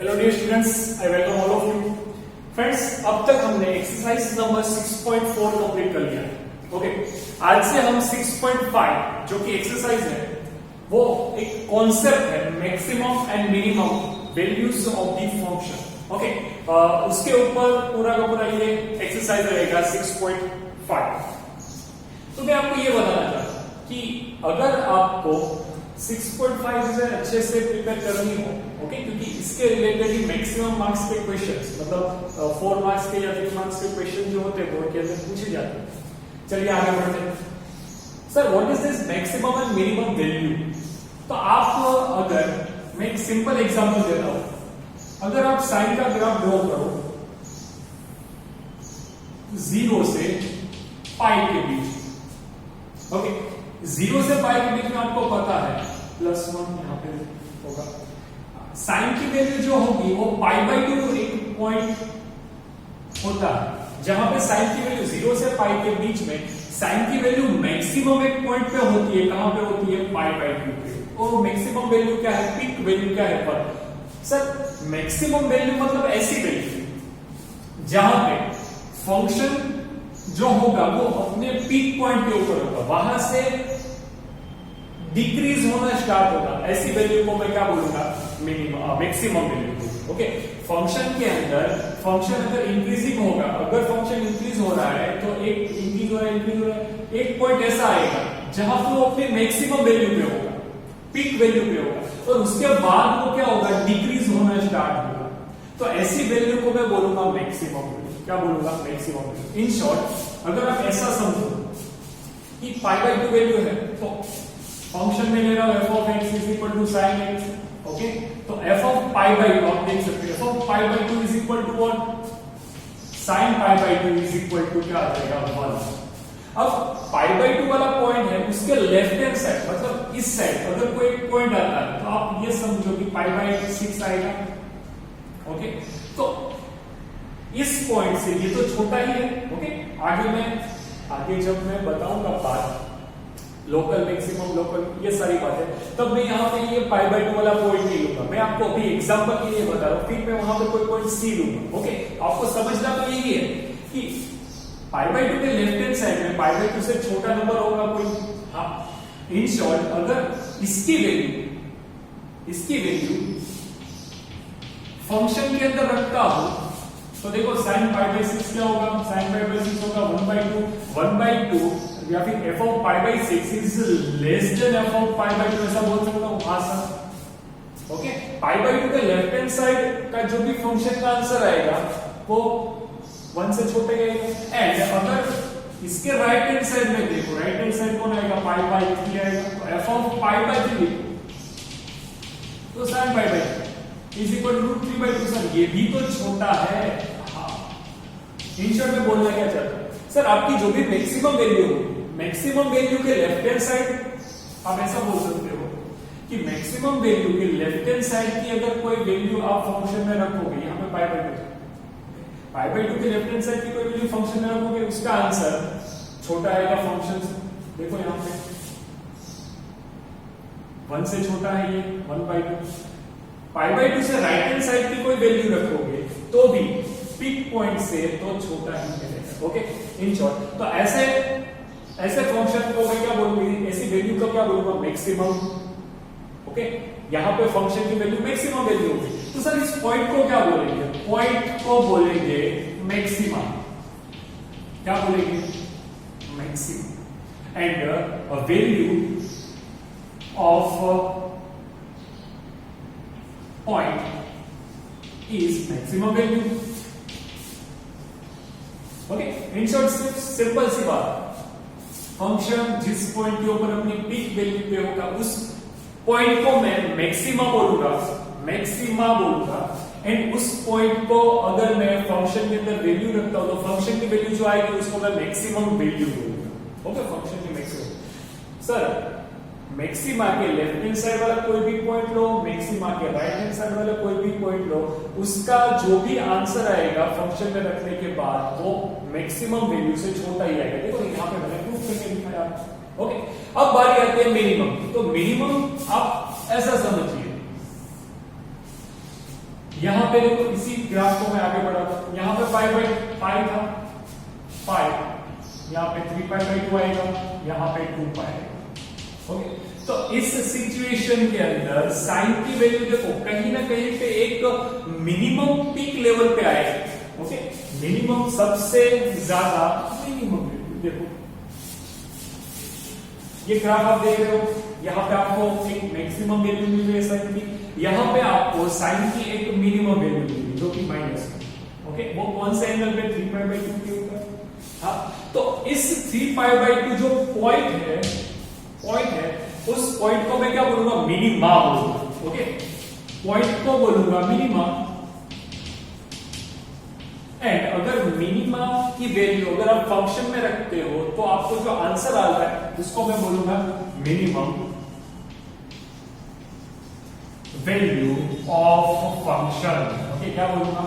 Hello dear students, I welcome all of you. Friends, अब तक हमने एक्सरसाइज नंबर 6.4 कंप्लीट कर लिया है। ओके, आज से हम 6.5 जो कि एक्सरसाइज है वो एक कॉन्सेप्ट है maximum and minimum values of the function. Okay, उसके ऊपर पूरा का पूरा ये एक्सरसाइज रहेगा 6.5। तो मैं आपको ये बताना चाहता हूं कि अगर आपको 6.5 से अच्छे से प्रिपेयर करनी हो, ओके, क्योंकि इसके रिलेटेड मैक्सिमम मार्क्स के क्वेश्चंस, मतलब 4 मार्क्स के या 3 मार्क्स के क्वेश्चन जो होते हैं बोर्ड के अंदर पूछे जाते हैं। चलिए आगे बढ़ते हैं। Sir, what is this maximum and minimum value? तो आप अगर मैं एक सिंपल एग्जांपल देता हूं, अगर आप साइन का ग्राफ ड्रॉ करो 0 से पाई के बीच, ओके, 0 से पाई के बीच में आपको पता है +1 यहां पे होगा। साइन की वैल्यू जो होगी वो π/2 एक पॉइंट होता है जहां पे साइन की वैल्यू 0 से पाई के बीच में साइन की वैल्यू मैक्सिमम एक पॉइंट पे होती है। कहां पे होती है? π/2 पे। और मैक्सिमम वैल्यू क्या है? पीक वैल्यू क्या है? पर सर, मैक्सिमम वैल्यू मतलब ऐसी वैल्यू जहां पे फंक्शन जो होगा वो अपने पीक पॉइंट के ऊपर होगा, वहां से डिक्रीज होना स्टार्ट होगा। ऐसी वैल्यू को मैं क्या बोलूंगा? Minimum, maximum value. Okay, function के अंदर फंक्शन अगर इंक्रीजिंग होगा, अगर फंक्शन इंक्रीज हो रहा है तो एक इंक्रीज हो रहा है, एक पॉइंट ऐसा आएगा जहां पे वो अपने मैक्सिमम वैल्यू पे होगा, पीक वैल्यू पे होगा, और उसके बाद वो क्या होगा? डिक्रीज होना स्टार्ट होगा। तो ऐसी वैल्यू को मैं बोलूंगा मैक्सिमम वैल्यू। क्या बोलूंगा? Maximum value. इन शॉर्ट, अगर आप ऐसा समझो कि π/2 वैल्यू है तो फंक्शन में ले रहा हूं f(x) = sin x। ओके, तो f of π/2 आप देख सकते हैं, f of π/2 is equal to what? sin π/2 is equal to क्या आ जाएगा? 1। अब π/2 वाला पॉइंट है, उसके लेफ्ट हैंड साइड, मतलब इस साइड अगर कोई पॉइंट आता है तो आप ये समझो कि π/6 आएगा। ओके, तो इस पॉइंट से ये तो छोटा ही है। ओके, आगे जब मैं बताऊंगा बात लोकल मैक्सिमम लोकल ये सारी बातें, तब मैं यहाँ पे ये π/2 वाला पॉइंट नहीं लूंगा। मैं आपको अभी एग्जांपल के लिए बता रहा हूँ, फिर मैं वहां पे कोई पॉइंट सी लूंगा। ओके, आपको समझना तो यही है कि π/2 के लेफ्ट हैंड साइड में π/2 से छोटा नंबर होगा कोई। हाँ, इन शॉर्ट, अगर इसकी वैल्यू फंक्शन के अंदर रखता हो तो देखो sin π/6 क्या होगा? sin π/6 होगा 1/2 या फिर f of π/6 is less than f of π/2, ऐसा बोल सकता हूं। हाँ सर, ओके, π/2 के लेफ्ट हैंड साइड का जो भी फंक्शन का आंसर आएगा वो 1 से छोटे आएगा। एंड अगर इसके राइट हैंड साइड में देखो, राइट हैंड साइड कौन आएगा? π/3 आएगा। तो f of π/3 तो sin π/3 is equal to √3/2। Sir, ये भी तो छोटा है। हाँ, इन शॉर्ट में बोलना क्या चाहता हूं? सर, आपकी जो भी मैक्सिमम वैल्यू हो, मैक्सिमम वैल्यू के लेफ्ट हैंड साइड आप ऐसा बोल सकते हो कि मैक्सिमम वैल्यू के लेफ्ट हैंड साइड की अगर कोई वैल्यू आप फंक्शन में रखोगे, यहाँ पे π/2 के लेफ्ट हैंड साइड की कोई वैल्यू फंक्शन में रखोगे, उसका आंसर छोटा आएगा फंक्शन से। देखो यहाँ पे 1 से छोटा है ये 1/2। π/2 से राइट हैंड साइड की कोई वैल्यू रखोगे तो भी पीक पॉइंट से तो छोटा ही मिलेगा। ओके, इन शॉर्ट, तो ऐसे फंक्शन को मैं क्या बोलूंगी? ऐसी वैल्यू को क्या बोलूंगा? मैक्सिमम। ओके, यहां पे फंक्शन की वैल्यू मैक्सिमम वैल्यू होगी। तो सर, इस पॉइंट को क्या बोलेंगे? पॉइंट को बोलेंगे मैक्सिमम। क्या बोलेंगे? Maximum. And a value of point is maximum value. Okay, in short, simple सी बात, फंक्शन जिस पॉइंट के ऊपर अपनी पीक वैल्यू पे होगा उस पॉइंट को मैं मैक्सिमा बोलूंगा। एंड उस पॉइंट को अगर मैं फंक्शन के अंदर वैल्यू रखता हूं तो फंक्शन की वैल्यू जो आएगी उसको मैं मैक्सिमम वैल्यू बोलूंगा। ओके, फंक्शन की मैक्सिमम। सर, मैक्सिमा के लेफ्ट हैंड साइड वाला कोई भी पॉइंट लो, मैक्सिमा के राइट हैंड साइड वाला कोई भी पॉइंट लो, उसका जो भी आंसर आएगा फंक्शन में रखने के बाद वो मैक्सिमम वैल्यू से छोटा ही आएगा। देखो यहाँ पे मैंने प्रूफ करके दिखाया। ओके, अब बारी आती है मिनिमम। तो मिनिमम आप ऐसा समझिए, यहां पे देखो इसी ग्राफ को मैं आगे बढ़ा, यहाँ पे पाई था, पाई, यहाँ पे 3π/2 आएगा, यहाँ पे 2π आएगा। ओके, तो इस सिचुएशन के अंदर साइन की वैल्यू देखो कहीं ना कहीं पे एक मिनिमम पीक लेवल पे आएगी। ओके, मिनिमम सबसे ज्यादा मिनिमम वैल्यू देखो, ये ग्राफ आप देख रहे हो, यहाँ पे आपको एक मैक्सिमम वैल्यू मिल रही है साइन की, यहाँ पे आपको साइन की एक मिनिमम वैल्यू मिल रही है जो कि माइनस है। ओके, वो कौन से एंगल पे 3π/2 के ऊपर। हाँ, तो इस 3π/2 जो पॉइंट है उस पॉइंट को मैं क्या बोलूंगा, मिनिमा बोलूंगा। ओके, पॉइंट को बोलूंगा मिनिमा। एंड अगर मिनिमा की वैल्यू अगर आप फंक्शन में रखते हो तो आपको जो आंसर आ रहा है उसको मैं बोलूंगा minimum value of function. Okay, क्या बोलूंगा,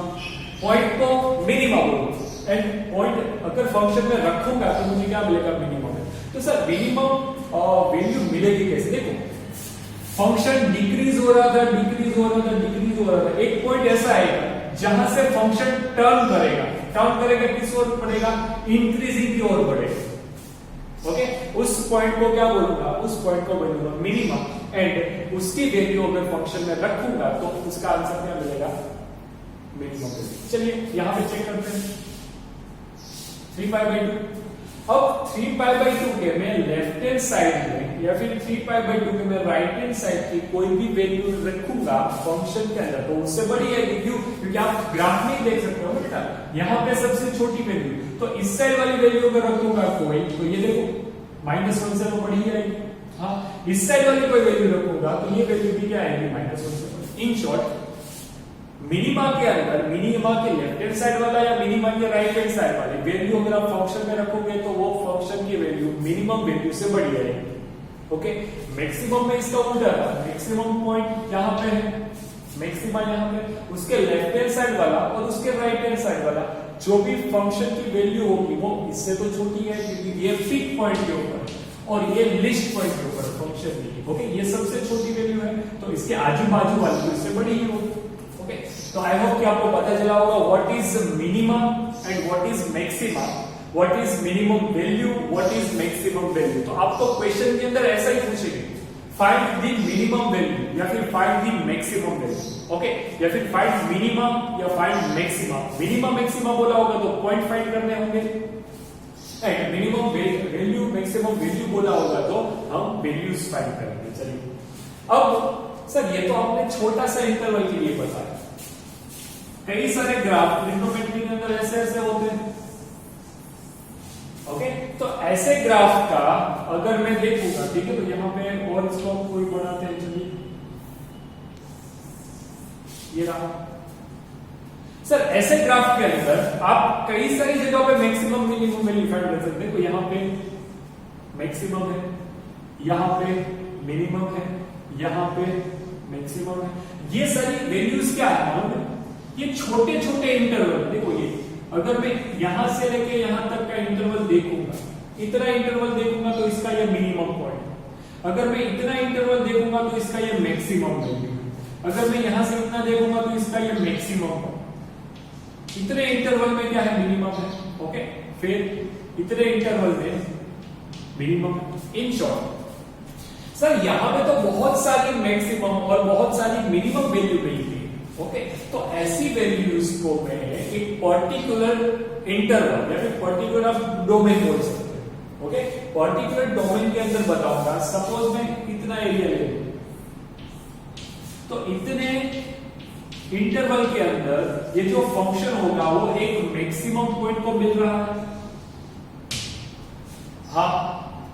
पॉइंट को मिनिमा बोलूंगा। एंड पॉइंट अगर फंक्शन में रखूंगा तो मुझे क्या मिलेगा, मिनिमम। तो सर मिनिमम वैल्यू मिलेगी कैसे, देखो फंक्शन डिक्रीज हो रहा था, एक पॉइंट ऐसा आएगा जहां से फंक्शन टर्न करेगा किस ओर बढ़ेगा, इंक्रीजिंग की ओर बढ़ेगा। ओके, उस पॉइंट को क्या बोलूंगा, उस पॉइंट को बोलूंगा मिनिमम। एंड उसकी वैल्यू अगर फंक्शन में रखूंगा तो उसका आंसर क्या मिलेगा, मिनिमम वैल्यू। चलिए यहां पे चेक करते हैं 3π/2। अब 3π/2 के मैं लेफ्ट हैंड साइड में या फिर 3π/2 के मैं राइट हैंड साइड की कोई भी वैल्यू रखूंगा फंक्शन के अंदर तो उससे बड़ी आएगी। क्यों, क्योंकि आप ग्राफ में देख सकते हो बेटा, यहाँ पे सबसे छोटी वैल्यू, तो इस साइड वाली वैल्यू अगर रखूंगा कोई, तो ये देखो -1 से तो बड़ी ही आएगी। हाँ, इस साइड वाली कोई वैल्यू रखूंगा तो ये वैल्यू भी क्या आएगी, -1 से बड़ी। इन शॉर्ट मिनिमा के अंदर, मिनिमा के लेफ्ट हैंड साइड वाला या मिनिमा के राइट हैंड साइड वाली वैल्यू अगर आप फंक्शन में रखोगे तो वो फंक्शन की वैल्यू मिनिमम वैल्यू से बड़ी आएगी। ओके, मैक्सिमम में इसका उल्टा था, मैक्सिमम पॉइंट यहाँ पे है, मैक्सिमा यहाँ पे, उसके लेफ्ट हैंड साइड वाला और उसके राइट हैंड साइड वाला जो भी फंक्शन की वैल्यू होगी वो इससे तो छोटी है क्योंकि ये पीक पॉइंट के ऊपर और ये लिस्ट पॉइंट के ऊपर फंक्शन की। ओके, ये सबसे छोटी वैल्यू है तो इसके आजू बाजू वाली इससे बड़ी ही होगी। ओके, तो आई होप कि आपको पता चला होगा what is minimum and what is maxima, what is minimum value, what is maximum value. तो आपको क्वेश्चन के अंदर ऐसा ही पूछेंगे, फाइंड द मिनिमम वैल्यू या फिर find the maximum value. Okay, या फिर फाइंड मिनिमम या फाइंड मैक्सिमा। मिनिमम मैक्सिमा बोला होगा तो पॉइंट फाइंड करने होंगे, and minimum value maximum value बोला होगा तो हम वैल्यूज फाइंड करेंगे। चलिए, अब सर ये तो आपने छोटा सा इंटरवल के लिए बताया, कई सारे ग्राफ ट्रिग्नोमेट्री के अंदर ऐसे ऐसे होते हैं। ओके, तो ऐसे ग्राफ का अगर मैं देखूंगा, ठीक है, तो यहाँ पे और इसको कोई बनाते हैं। चलिए, ये रहा सर, ऐसे ग्राफ के अंदर आप कई सारी जगहों पे मैक्सिमम मिनिमम वैल्यू फाइंड कर सकते हैं। तो यहाँ पे मैक्सिमम है, यहाँ पे मिनिमम है, यहाँ पे मैक्सिमम है। ये सारी वैल्यूज क्या है, ये छोटे छोटे इंटरवल। देखो ये अगर मैं यहां से लेके यहां तक का इंटरवल देखूंगा, इतना इंटरवल देखूंगा तो इसका ये मिनिमम पॉइंट। अगर मैं इतना इंटरवल देखूंगा तो इसका ये मैक्सिमम वैल्यू। अगर मैं यहां से इतना देखूंगा तो इसका ये मैक्सिमम पॉइंट। इतने इंटरवल में क्या है, मिनिमम है। ओके, फिर इतने इंटरवल में मिनिमम। इन शॉर्ट सर यहां पे तो बहुत सारी मैक्सिमम और बहुत सारी मिनिमम वैल्यू गई थी। ओके, तो ऐसी वैल्यूज को मैं एक पर्टिकुलर इंटरवल या फिर पर्टिकुलर डोमेन बोल सकते हैं। ओके, पर्टिकुलर डोमेन के अंदर बताऊंगा। सपोज मैं इतना एरिया ले लूं, तो इतने इंटरवल के अंदर ये जो फंक्शन होगा वो एक मैक्सिमम पॉइंट को मिल रहा है। हाँ,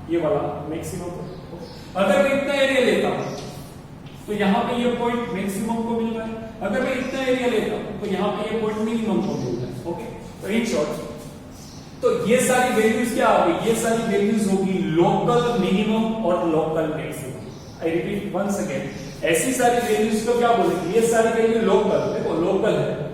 ये वाला मैक्सिमम पॉइंट। अगर मैं इतना एरिया लेता हूं तो यहां पे ये पॉइंट मैक्सिमम को मिल रहा है। अगर मैं इतना एरिया लेता हूं तो यहां पे ये पॉइंट मिनिमम को मिल रहा है। ओके, तो इन शॉर्ट तो ये सारी वैल्यूज क्या होगी, ये सारी वैल्यूज होगी लोकल मिनिमम और local maximum. I repeat once again, ऐसी सारी वैल्यूज को क्या बोलेंगे, ये सारी वैल्यू लोकल। देखो लोकल है।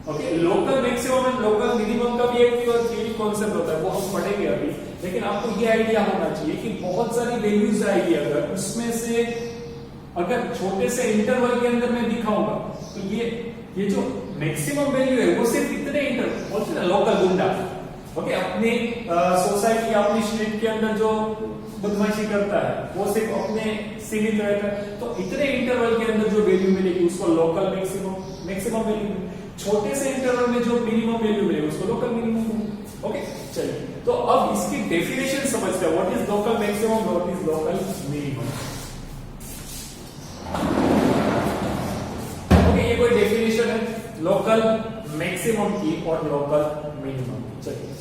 Okay, local maximum and local minimum का भी एक थ्योरी कॉन्सेप्ट होता है, वो हम पढ़ेंगे अभी। लेकिन आपको ये आइडिया होना चाहिए कि बहुत सारी वैल्यूज आएगी, अगर उसमें से अगर छोटे से इंटरवल के अंदर मैं दिखाऊंगा तो ये जो मैक्सिमम वैल्यू है वो सिर्फ इतने इंटरवल बोलते हैं ना लोकल गुंडा, ओके, अपनी सोसाइटी अपनी स्ट्रीट के अंदर जो बदमाशी करता है वो सिर्फ अपने सीमित रहता है, तो इतने इंटरवल के अंदर जो वैल्यू मिलेगी उसको लोकल मैक्सिमम वैल्यू, छोटे से इंटरवल में जो मिनिमम वैल्यू मिलेगी उसको लोकल मिनिमम। ओके, चलिए तो अब इसकी डेफिनेशन समझते हैं, what is local maximum, what is local minimum. Okay, ये कोई डेफिनेशन है लोकल मैक्सिमम की और लोकल मिनिमम की। चलिए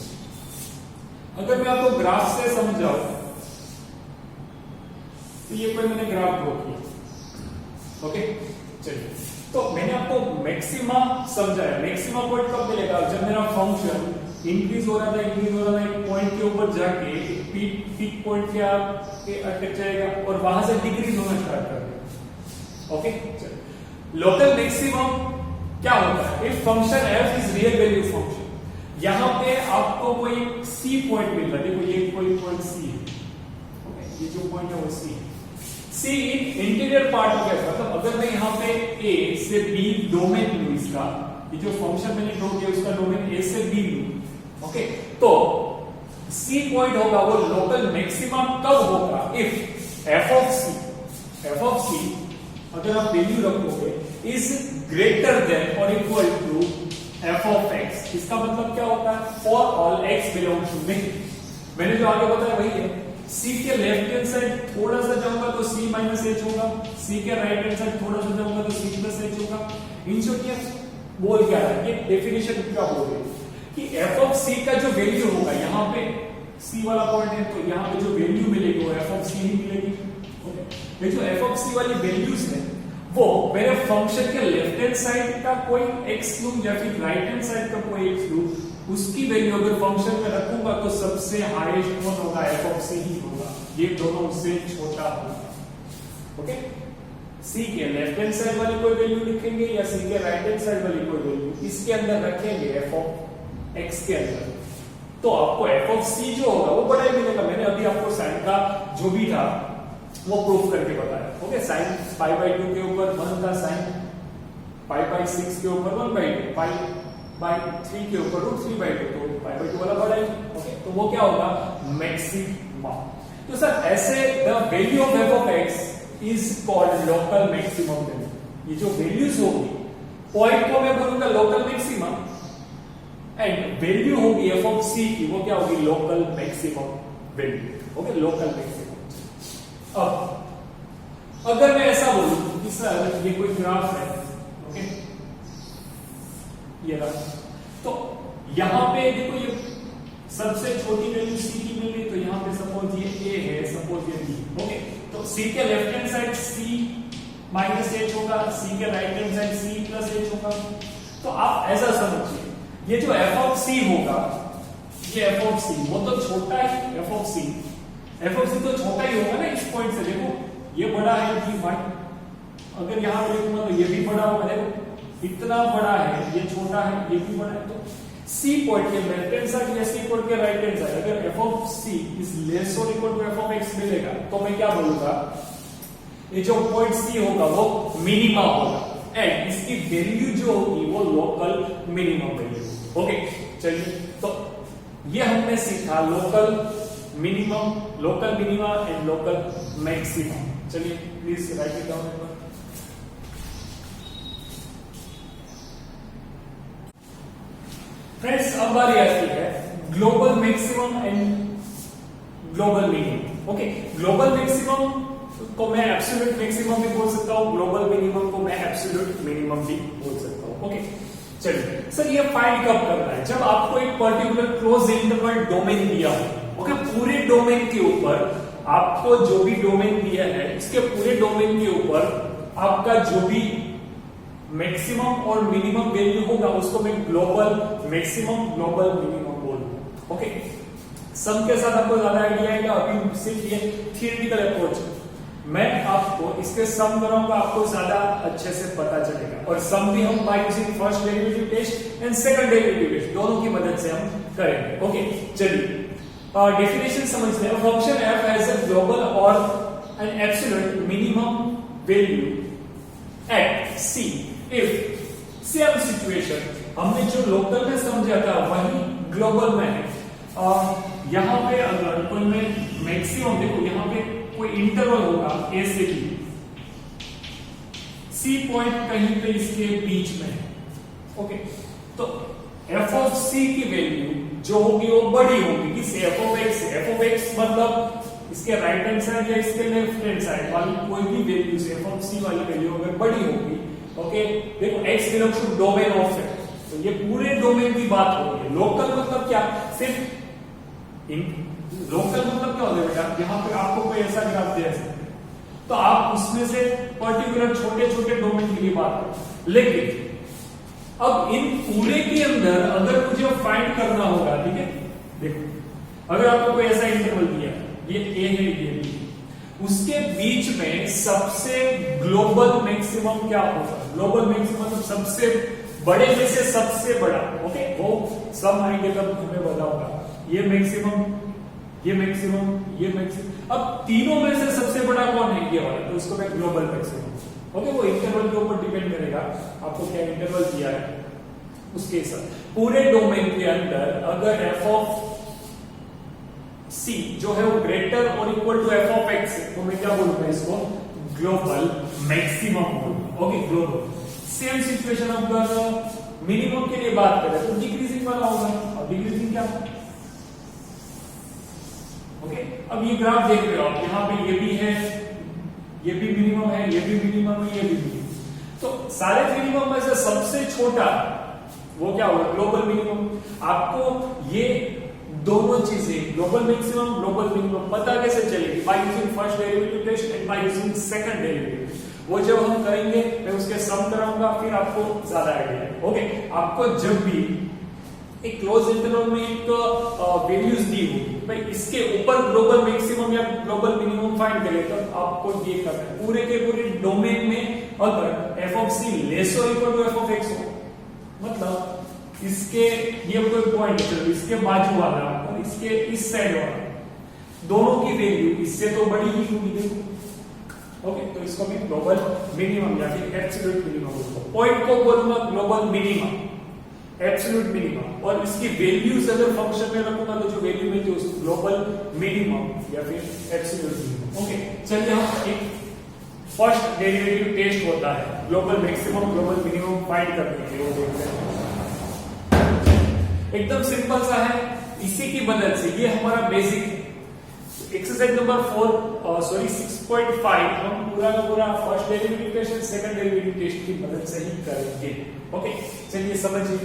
अगर मैं आपको ग्राफ से समझाऊं तो ये कोई मैंने ग्राफ ड्रॉ किया, ओके, चलिए तो मैंने आपको मैक्सिमा समझाया, मैक्सिमा पॉइंट कब मिलेगा, जब मेरा फंक्शन इंक्रीज हो रहा था एक पॉइंट के ऊपर जाके पीक पॉइंट के अटक जाएगा और वहां से डिक्रीज होना स्टार्ट कर देगा। ओके, चलिए लोकल मैक्सिमम क्या होता है, if function f is real value function, यहां पे आपको कोई c पॉइंट मिल रहा है, देखो ये कोई पॉइंट c है, ओके, ये जो पॉइंट है वो c in interior part of f, मतलब अगर मैं यहां पे a से b डोमेन लूं इसका, ये जो फंक्शन मैंने ड्रॉ किया उसका डोमेन a से b लूं, ओके, तो c पॉइंट होगा वो लोकल मैक्सिमम कब होगा, इफ f of c अगर आप वैल्यू रखोगे इज ग्रेटर देन और equal to f of x। इसका मतलब क्या होता है, for all x belongs to me, मैंने जो आगे बताया वही है, c के लेफ्ट हैंड साइड थोड़ा सा जाऊंगा तो c माइनस h होगा, c के राइट हैंड साइड थोड़ा सा जाऊंगा तो c प्लस h होगा। इन शॉर्ट ये बोल क्या रहा है, ये डेफिनेशन क्या बोल रही है कि f of c का जो वैल्यू होगा, यहाँ पे c वाला पॉइंट है तो यहाँ पे जो वैल्यू मिलेगी वो f of c ही मिलेगी। ये जो f of c वाली वैल्यूज है वो मेरे फंक्शन के लेफ्ट हैंड साइड का कोई x लूं या फिर राइट हैंड साइड का कोई x लूं, उसकी वैल्यू अगर फंक्शन में रखूंगा तो सबसे हाईएस्ट कौन होगा, f of c ही होगा, ये दोनों उससे छोटा होगा। ओके, c के लेफ्ट हैंड साइड वाली कोई वैल्यू लिखेंगे या c के राइट हैंड साइड वाली कोई वैल्यू इसके अंदर रखेंगे f of x के अंदर, तो आपको f of c जो होगा वो बड़ा ही मिलेगा। मैंने अभी आपको साइन का जो भी था वो प्रूफ करके बताया। ओके, साइन पाई बाई 2 के ऊपर 1 था, साइन पाई बाई 6 के ऊपर 1 बाई 2, पाई बाई 3 के ऊपर √3/2, तो पाई बाई 2 वाला बड़ा है। ओके, तो वो क्या होगा, मैक्सिमम। तो सर ऐसे the value of f of x is called local maximum value. ये जो वैल्यूज होगी पॉइंट को मैं बोलूंगा लोकल मैक्सिमम एंड वैल्यू होगी f of c की, वो क्या होगी, local maximum value. Okay, local maximum. अब अगर मैं ऐसा बोलूं कि सर ये कोई ग्राफ है, ओके, ये रहा, तो यहां पे देखो ये सबसे छोटी वैल्यू c की मिल गई, तो यहां पे सपोज ये a है, सपोज ये b, ओके, तो c के left hand side c minus h होगा, c के right hand side c plus h होगा। तो आप ऐसा समझिए, ये जो f of c होगा, ये f of c वो तो छोटा है, f of c तो छोटा ही होगा ना इस पॉइंट से, देखो ये बड़ा है g1, अगर यहां पे देखूंगा तो ये भी बड़ा होगा, देखो इतना बड़ा है, ये छोटा है, ये भी बड़ा है, तो c पॉइंट के लेफ्ट हैंड साइड या c पॉइंट के राइट हैंड साइड अगर f of c is less और equal to f of x मिलेगा तो मैं क्या बोलूंगा, ये जो पॉइंट c होगा वो मिनिमा होगा एंड इसकी वैल्यू जो होगी वो लोकल मिनिमम वैल्यू। ओके, चलिए तो ये हमने सीखा local minimum, local minima and local maximum. चलिए please write it down. Friends अब बारी आती है global maximum and global minimum. Okay, global maximum को मैं एब्सोल्यूट मैक्सिमम भी बोल सकता हूं, ग्लोबल मिनिमम को मैं एब्सोल्यूट मिनिमम भी बोल सकता हूं। ओके, चलिए सर ये फाइंड कब करना है, जब आपको एक पर्टिकुलर क्लोज इंटरवल डोमेन दिया हो। ओके, पूरे डोमेन के ऊपर आपको जो भी डोमेन दिया है उसके पूरे डोमेन के ऊपर आपका जो भी मैक्सिमम और मिनिमम वैल्यू होगा उसको मैं ग्लोबल मैक्सिमम ग्लोबल मिनिमम बोलूंगा। ओके, सम के साथ आपको ज्यादा आइडिया आएगा, अभी सिर्फ ये थियरिटिकल अप्रोच, मैं आपको इसके सम कराऊंगा, आपको ज्यादा अच्छे से पता चलेगा। और सम भी हम by using first derivative test and second derivative test दोनों की मदद से हम करेंगे। ओके, चलिए डेफिनेशन समझते हैं। Function f has a global और an absolute minimum value at C if same situation हमने जो लोकल में समझा था वही ग्लोबल में है। यहाँ पे अगर कोई में मैक्सिमम देखो, यहाँ पे कोई इंटरवल होगा A से B, C पॉइंट कहीं पे इसके बीच में है। ओके, तो f ऑफ C की वैल्यू जो होगी वो बड़ी होगी किससे? f ऑफ x से। f ऑफ x मतलब इसके राइट हैंड साइड या इसके लेफ्ट हैंड साइड वाली कोई भी वैल्यू से f ऑफ C वाली वैल्यू अगर बड़ी होगी, ओके, देखो x belongs to domain of है, तो ये पूरे डोमेन की बात हो रही है। लोकल मतलब क्या? सिर्फ लोकल मतलब क्या होता है बेटा? यहाँ पे आपको कोई ऐसा ग्राफ दिया है तो आप उसमें से पर्टिकुलर छोटे छोटे डोमेन के लिए बात करें, लेकिन अब इन पूरे के अंदर अगर मुझे फाइंड करना होगा, ठीक है, देखो अगर आपको कोई ऐसा इंटरवल दिया, ये A है, ये B, उसके बीच में सबसे ग्लोबल मैक्सिमम क्या होगा? ग्लोबल मैक्सिमम मतलब सबसे बड़े में से सबसे बड़ा। ओके, वो सब आएंगे तब हमें बताऊंगा। ये मैक्सिमम, ये मैक्सिमम, ये मैक्सिमम, अब तीनों में से सबसे बड़ा कौन है? ये वाला, तो इसको मैं ग्लोबल मैक्सिमम। ओके, वो इंटरवल के ऊपर डिपेंड करेगा आपको क्या इंटरवल दिया है उसके साथ। पूरे डोमेन के अंदर अगर f ऑफ C जो है वो ग्रेटर और equal to f of x है, तो मैं क्या बोलूंगा? इसको ग्लोबल मैक्सिमम बोलूंगा। Okay, global. सेम सिचुएशन अगर मिनिमम के लिए बात करें तो डिक्रीजिंग वाला होगा। अब डिक्रीजिंग क्या? ओके, अब ये ग्राफ देख रहे हो आप, यहाँ पे ये भी है, ये भी मिनिमम है, ये भी मिनिमम है, ये भी मिनिमम, तो सारे मिनिमम में से सबसे छोटा वो क्या होगा? Global minimum. आपको ये दोनों चीजें ग्लोबल मैक्सिमम, ग्लोबल मिनिमम पता कैसे चलेगी? By using first derivative test and by using second derivative. वो जब हम करेंगे मैं उसके सम कराऊंगा, फिर आपको ज्यादा आइडिया है। ओके, आपको जब भी एक क्लोज इंटरवल में एक वैल्यूज दी होगी, भाई इसके ऊपर ग्लोबल मैक्सिमम या ग्लोबल मिनिमम फाइंड करें, तो आपको ये करना है पूरे के पूरे डोमेन में अगर f ऑफ c लेस और equal to f of x हो, मतलब इसके ये कोई पॉइंट है, इसके बाजू वाला और इसके इस साइड वाला दोनों की वैल्यू इससे तो बड़ी ही होगी। देखो, ओके, तो इसको मैं ग्लोबल मिनिमम या फिर एब्सोल्यूट मिनिमम बोलूंगा। पॉइंट को बोलूंगा ग्लोबल मिनिमम, एब्सोल्यूट मिनिमम, और इसकी वैल्यूज अगर फंक्शन में रखूंगा तो जो वैल्यू मिलती है उसको ग्लोबल मिनिमम या फिर एब्सोल्यूट मिनिमम। ओके, चलिए हम एक फर्स्ट डेरिवेटिव टेस्ट होता है global maximum global minimum find करने के लिए, वो देखते हैं। एकदम सिंपल सा है, इसी की मदद से ये हमारा बेसिक एक्सरसाइज नंबर 6.5 हम पूरा का पूरा first derivative test second derivative test की मदद से ही करेंगे। ओके, चलिए समझिए।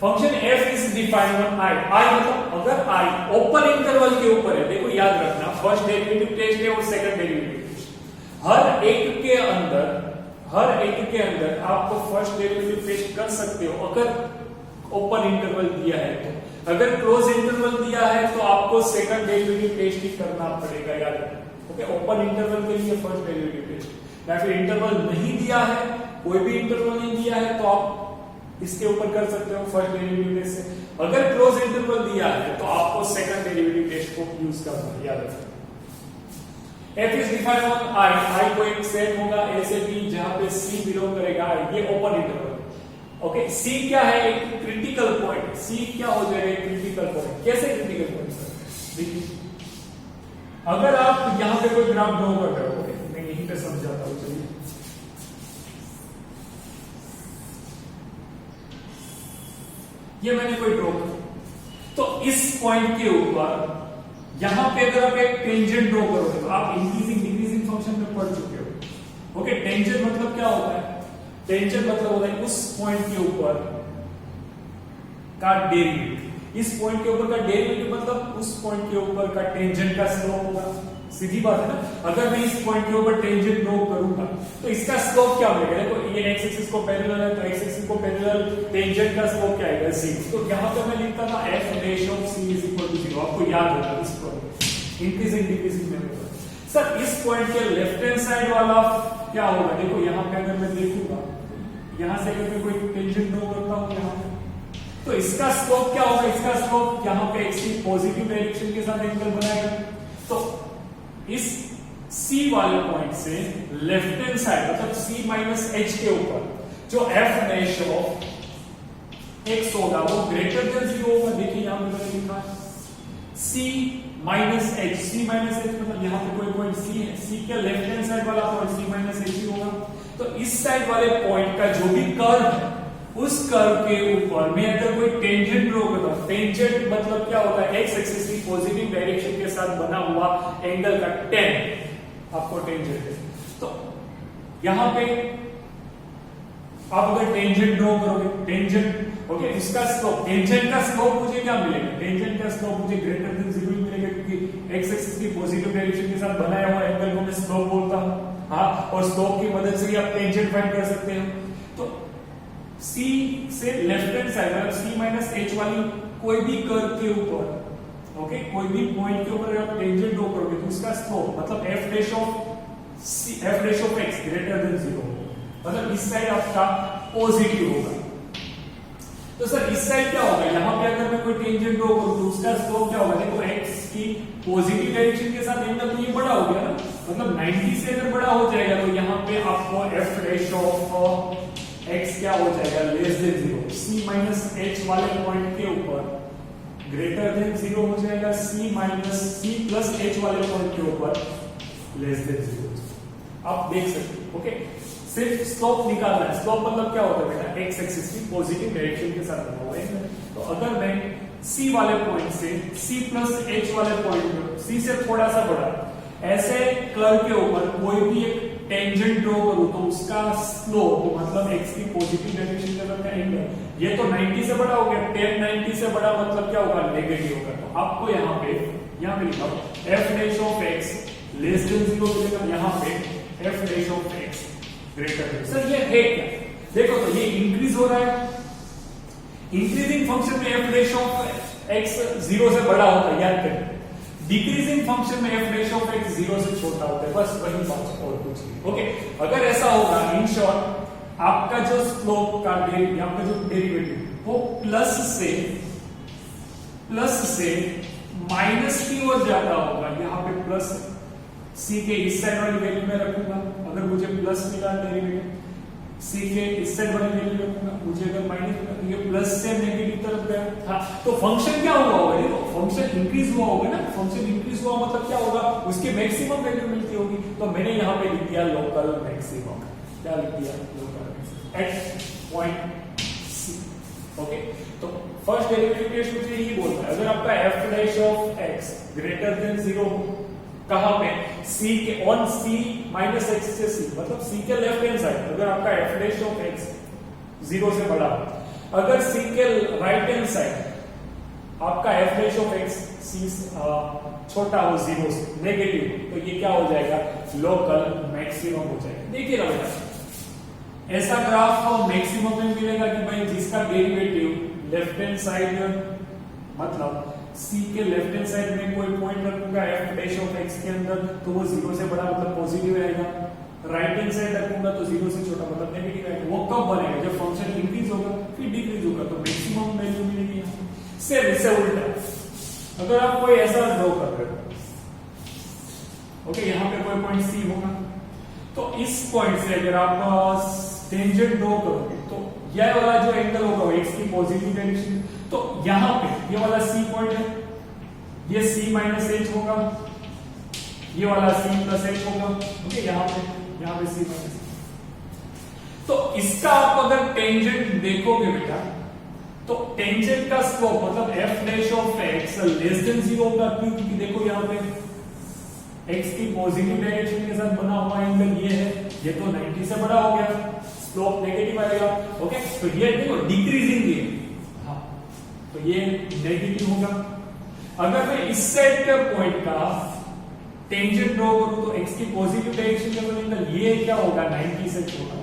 Function f is defined on i। i मतलब अगर i ओपन इंटरवल के ऊपर है, देखो याद रखना फर्स्ट डेरिवेटिव टेस्ट है और सेकंड डेरिवेटिव टेस्ट, हर एक के अंदर आपको फर्स्ट डेरिवेटिव टेस्ट कर सकते हो अगर ओपन इंटरवल दिया है तो। अगर क्लोज इंटरवल दिया है तो आपको सेकंड डेरिवेटिव टेस्ट ही करना पड़ेगा, याद रखना। ओके, ओपन इंटरवल के लिए फर्स्ट डेरिवेटिव टेस्ट, या फिर इंटरवल नहीं दिया है, कोई भी इंटरवल नहीं दिया है तो आप इसके ऊपर कर सकते हो फर्स्ट डेरिवेटिव टेस्ट से। अगर क्लोज इंटरवल दिया है तो आपको सेकंड डेरिवेटिव टेस्ट को यूज करना है, याद रखना। f is defined on i को एक सेट होगा a से b जहां पे c बिलोंग करेगा, ये ओपन इंटरवल। ओके, c क्या है? एक क्रिटिकल पॉइंट। c क्या हो जाएगा? एक क्रिटिकल पॉइंट। कैसे क्रिटिकल पॉइंट सर? देखिए, अगर आप यहां पे कोई ग्राफ ड्रॉ कर रहे हो, ओके, मैं यहीं पे समझाता हूं। चलिए, ये मैंने कोई ड्रॉ किया, तो इस पॉइंट के ऊपर यहां पे अगर आप एक टेंजेंट ड्रॉ करोगे तो आप इंक्रीजिंग डिक्रीजिंग फंक्शन में पढ़ चुके हो। ओके, टेंजेंट मतलब क्या होता है? टेंजेंट मतलब होता है उस पॉइंट के ऊपर का डेरिवेटिव। इस पॉइंट के ऊपर का डेरिवेटिव मतलब उस पॉइंट के ऊपर का टेंजेंट का स्लोप होगा। सीधी बात है ना। अगर मैं इस पॉइंट के ऊपर टेंजेंट ड्रॉ करूंगा तो इसका स्लोप क्या मिलेगा? देखो, ये एक्स एक्सिस को पैरेलल है तो एक्स एक्सिस को पैरेलल टेंजेंट का स्लोप क्या आएगा? c। तो यहां पे मैं लिखता था f dash of c is equal to 0। आपको याद होगा इस पॉइंट इंक्रीजिंग डिक्रीजिंग में होगा। सर, इस पॉइंट के लेफ्ट हैंड साइड वाला क्या होगा? देखो, यहां पे अगर मैं देखूंगा, यहां से अगर मैं कोई टेंजेंट ड्रॉ करता हूं यहां पे, तो इसका स्लोप क्या होगा? इसका स्लोप यहां पे x की पॉजिटिव डायरेक्शन के साथ एंगल बनाएगा। तो इस c सी वाले पॉइंट से लेफ्ट हैंड साइड मतलब सी माइनस एच के ऊपर जो एफ डैश ऑफ एक्स होगा वो ग्रेटर देन 0 होगा। देखिए यहां पे मैंने लिखा है सी माइनस एच, सी माइनस एच मतलब यहाँ पे कोई पॉइंट सी है, सी के लेफ्ट हैंड साइड वाला पॉइंट सी माइनस एच ही होगा। तो इस साइड वाले पॉइंट का जो भी कर्व है उस कर्व के ऊपर मैं अगर कोई टेंजेंट ड्रॉ करता हूं, टेंजेंट मतलब क्या होता है, एक्स एक्सिस की पॉजिटिव डायरेक्शन के साथ बना हुआ एंगल का tan आपको टेंजेंट है। तो यहां पे आप अगर टेंजेंट ड्रॉ करोगे, टेंजेंट ओके, इसका स्लोप, टेंजेंट का स्लोप मुझे क्या मिलेगा, टेंजेंट का स्लोप मुझे ग्रेटर देन 0 मिलेगा क्योंकि एक्स एक्सिस की पॉजिटिव डायरेक्शन के साथ बनाया हुआ एंगल को मैं स्लोप बोलता हूं। हाँ, और स्लोप की मदद से ही आप टेंजेंट फाइंड कर सकते हो। तो C से लेफ्ट हैंड साइड मतलब C माइनस एच वाली कोई भी कर्व के ऊपर ओके, कोई भी पॉइंट के ऊपर आप टेंजेंट ड्रॉ करोगे तो उसका स्लोप मतलब f dash of x greater than 0 मतलब इस साइड आपका पॉजिटिव होगा। तो सर इस साइड क्या होगा, यहां पे अगर मैं कोई टेंजेंट ड्रॉ करूं तो उसका स्लोप क्या होगा, देखो x की पॉजिटिव डायरेक्शन के साथ एंगल तो ये बड़ा हो गया ना, मतलब 90 से अगर बड़ा हो जाएगा तो यहां पे आपको f डैश ऑफ x क्या हो जाएगा, less than 0। c minus h वाले पॉइंट के ऊपर ग्रेटर देन 0 हो जाएगा, c प्लस h वाले पॉइंट के ऊपर लेस देन 0। आप देख सकते हो ओके, सिर्फ स्लोप निकालना है। स्लोप मतलब क्या होता है बेटा, एक्स एक्सिस की पॉजिटिव डायरेक्शन के साथ बना हुआ है। तो अगर मैं सी वाले पॉइंट से सी प्लस एच वाले पॉइंट सी से थोड़ा सा बड़ा ऐसे कर्व के ऊपर कोई भी एक टेंजेंट ड्रॉ करूं तो उसका स्लोप मतलब एक्स की पॉजिटिव डायरेक्शन के साथ का एंगल ये तो 90 से बड़ा हो गया, tan 90 से बड़ा मतलब क्या होगा, नेगेटिव होगा। तो आपको यहाँ पे लिखा F dash of x less than 0 मिलेगा, यहाँ पे F dash of X greater then. Sir ये है क्या, देखो तो ये इंक्रीज हो रहा है, इंक्रीजिंग फंक्शन में एफ डैश ऑफ एक्स 0 से बड़ा होता है, याद करें। डिक्रीजिंग फंक्शन में एफ डैश ऑफ एक्स 0 से छोटा होता है, बस वही बात और कुछ नहीं। ओके, अगर ऐसा होगा इन शॉर्ट आपका जो स्लोप का आपका जो डेरिवेटिव वो प्लस से माइनस की ओर जाता होगा, यहाँ पे प्लस सी के इस साइड वाली वैल्यू में रखूंगा, अगर मुझे प्लस मिला डेरिवेटिव, सी के इस साइड वाली वैल्यू रखूंगा, मुझे अगर माइनस मिला, ये प्लस से नेगेटिव तरफ गया। हाँ, तो फंक्शन क्या हुआ होगा, देखो फंक्शन इंक्रीज हुआ होगा ना, फंक्शन इंक्रीज हुआ मतलब क्या होगा, उसकी मैक्सिमम वैल्यू मिलती होगी। तो मैंने यहाँ पे लिख दिया लोकल मैक्सिमम, क्या लिख दिया, local maximum at point C. Okay, तो फर्स्ट डेरिवेटिव टेस्ट मुझे यही बोलता है, अगर आपका F dash of X greater than 0 कहां पे, सी के ऑन सी माइनस एक्स से सी मतलब सी के लेफ्ट हैंड साइड, अगर आपका एफ डैश ऑफ एक्स 0 से बड़ा, अगर सी के राइट हैंड साइड आपका एफ डैश ऑफ एक्स सी छोटा हो 0 से नेगेटिव, तो ये क्या हो जाएगा, लोकल मैक्सिमम हो जाएगा। देखिए ना बेटा, ऐसा ग्राफ मैक्सिमम में मिलेगा कि भाई जिसका डेरिवेटिव लेफ्ट हैंड साइड मतलब सी के लेफ्ट हैंड साइड में कोई पॉइंट रखूंगा एफ डैश ऑफ एक्स के अंदर तो वो 0 से बड़ा मतलब पॉजिटिव रहेगा, राइट हैंड साइड रखूंगा तो 0 से छोटा मतलब नेगेटिव रहेगा। वो कब बनेगा, जब फंक्शन इंक्रीज होगा फिर डिक्रीज होगा, तो मैक्सिमम वैल्यू मिलेगी। सेम इससे उल्टा, अगर आप कोई ऐसा ड्रॉ कर रहे हो ओके, यहाँ पे कोई पॉइंट सी होगा, तो इस पॉइंट से अगर आप टेंजेंट ड्रॉ करोगे तो यह वाला जो एंगल होगा एक्स की पॉजिटिव डायरेक्शन, तो यहां पे ये वाला सी पॉइंट है, ये सी माइनस एच होगा, ये वाला सी प्लस एच होगा। ओके, यहाँ पे सी माइनस। तो इसका आप अगर टेंजेंट देखोगे बेटा, तो टेंजेंट का स्लोप मतलब F dash of x less than 0 होगा, क्योंकि देखो यहाँ पे एक्स की पॉजिटिव डायरेक्शन के साथ बना हुआ एंगल ये है, ये तो 90 से बड़ा हो गया, स्लोप नेगेटिव आएगा। ओके, तो ये देखो डिक्रीजिंग है, हाँ, तो ये नेगेटिव होगा। अगर मैं इस साइड के पॉइंट का टेंजेंट ड्रॉ करूं तो एक्स की पॉजिटिव डायरेक्शन का एंगल ये क्या होगा, 90 से छोटा।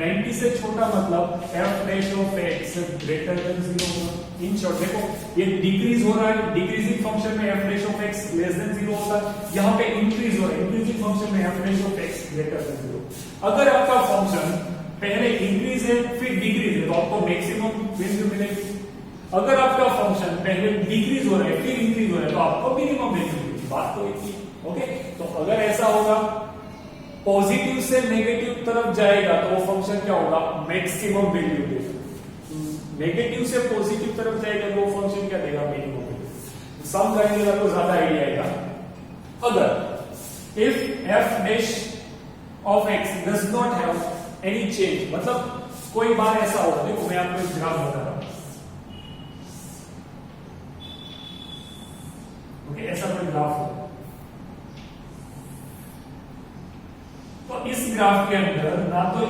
90 से छोटा मतलब F dash of X greater than 0 होगा। इन शॉर्ट देखो ये डिक्रीज हो रहा है, डिक्रीजिंग फंक्शन में F dash of x less than 0 होगा, यहाँ पे इंक्रीज हो रहा है, इंक्रीजिंग फंक्शन में F dash of X greater than 0। अगर आपका फंक्शन पहले इंक्रीज है फिर डिक्रीज है तो आपको मैक्सिमम वैल्यू मिलेगी। अगर आपका फंक्शन पहले डिक्रीज हो रहा है फिर इंक्रीज हो रहा है तो आपको मिनिमम वैल्यू मिलेगी। बात तो एक ही। ओके, तो अगर ऐसा होगा पॉजिटिव से नेगेटिव तरफ जाएगा तो वो फंक्शन क्या होगा, मैक्सिमम वैल्यू देगा। नेगेटिव से पॉजिटिव तरफ जाएगा तो वो फंक्शन क्या देगा, मिनिमम वैल्यू। सम करेंगे तो ज्यादा आइडिया आएगा। अगर if F dash of x does not have any change, मतलब कोई बार ऐसा होगा, देखो मैं आपको एक ग्राफ बता रहा हूं, ओके, ऐसा कोई ग्राफ होगा, तो इस ग्राफ के अंदर ना तो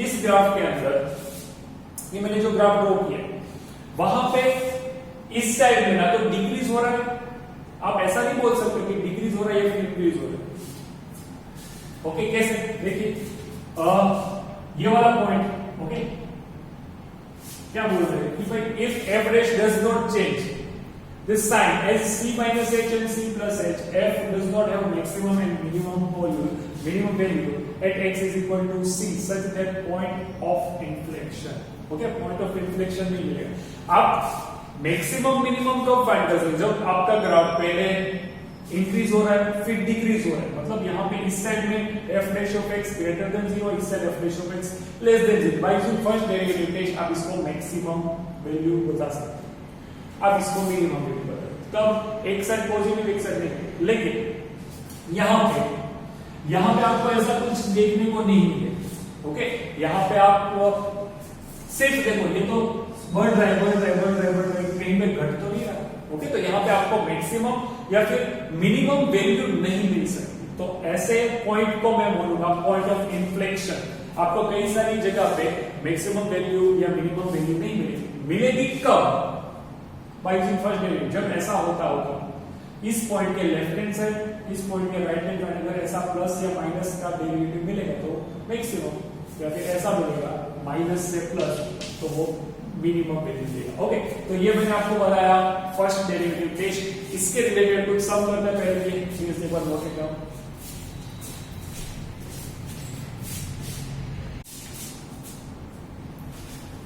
इस ग्राफ के अंदर ये मैंने जो ग्राफ ड्रॉ किया वहां पे इस साइड में ना तो डिक्रीज हो रहा है, आप ऐसा नहीं बोल सकते कि डिक्रीज हो रहा है या फिर इंक्रीज हो रहा है। ओके, कैसे, देखिए ये वाला पॉइंट, ओके, क्या बोल रहे हैं कि भाई if F dash does not change this sign as c minus h and c plus h, f does not have maximum and minimum value at x is equal to c such that point of inflection, okay, point of inflection नहीं मिलेगा। आप maximum minimum कब find कर सकते, जब आपका graph पहले increase हो रहा है फिर डिक्रीज हो रहा है, मतलब यहाँ पे इस साइड में f dash of x greater than 0, इस side f dash of x less than 0। By using first derivative test आप इसको मैक्सिमम वैल्यू बता सकते हैं, आप इसको मिनिमम वैल्यू बता सकते हैं। तब एक साइड पॉजिटिव एक साइड नेगेटिव, लेकिन यहाँ पे आपको ऐसा कुछ देखने को नहीं मिलेगा। ओके, यहाँ पे आपको सिर्फ देखो ये तो बढ़ रहा है, कहीं पे घट तो नहीं रहा। ओके, तो यहाँ पे आपको मैक्सिमम या फिर मिनिमम वैल्यू नहीं मिल सकती, तो ऐसे पॉइंट को मैं बोलूंगा पॉइंट ऑफ इन्फ्लेक्शन। आपको कई सारी जगह पे मैक्सिमम वैल्यू या मिनिमम वैल्यू नहीं मिलेगी। मिलेगी कब, बाय यूजिंग फर्स्ट डेरिवेटिव, जब ऐसा होता होगा इस पॉइंट के लेफ्ट हैंड साइड इस पॉइंट के राइट हैंड साइड अगर ऐसा प्लस या माइनस का डेरिवेटिव मिलेगा तो मैक्सिमम, या फिर ऐसा मिलेगा माइनस से प्लस तो वो मिनिमम वैल्यू देगा। ओके, तो ये मैंने आपको बताया फर्स्ट डेरिवेटिव टेस्ट। इसके रिलेटेड कुछ सम करते हैं, पहले चीज एक बार नोट करो।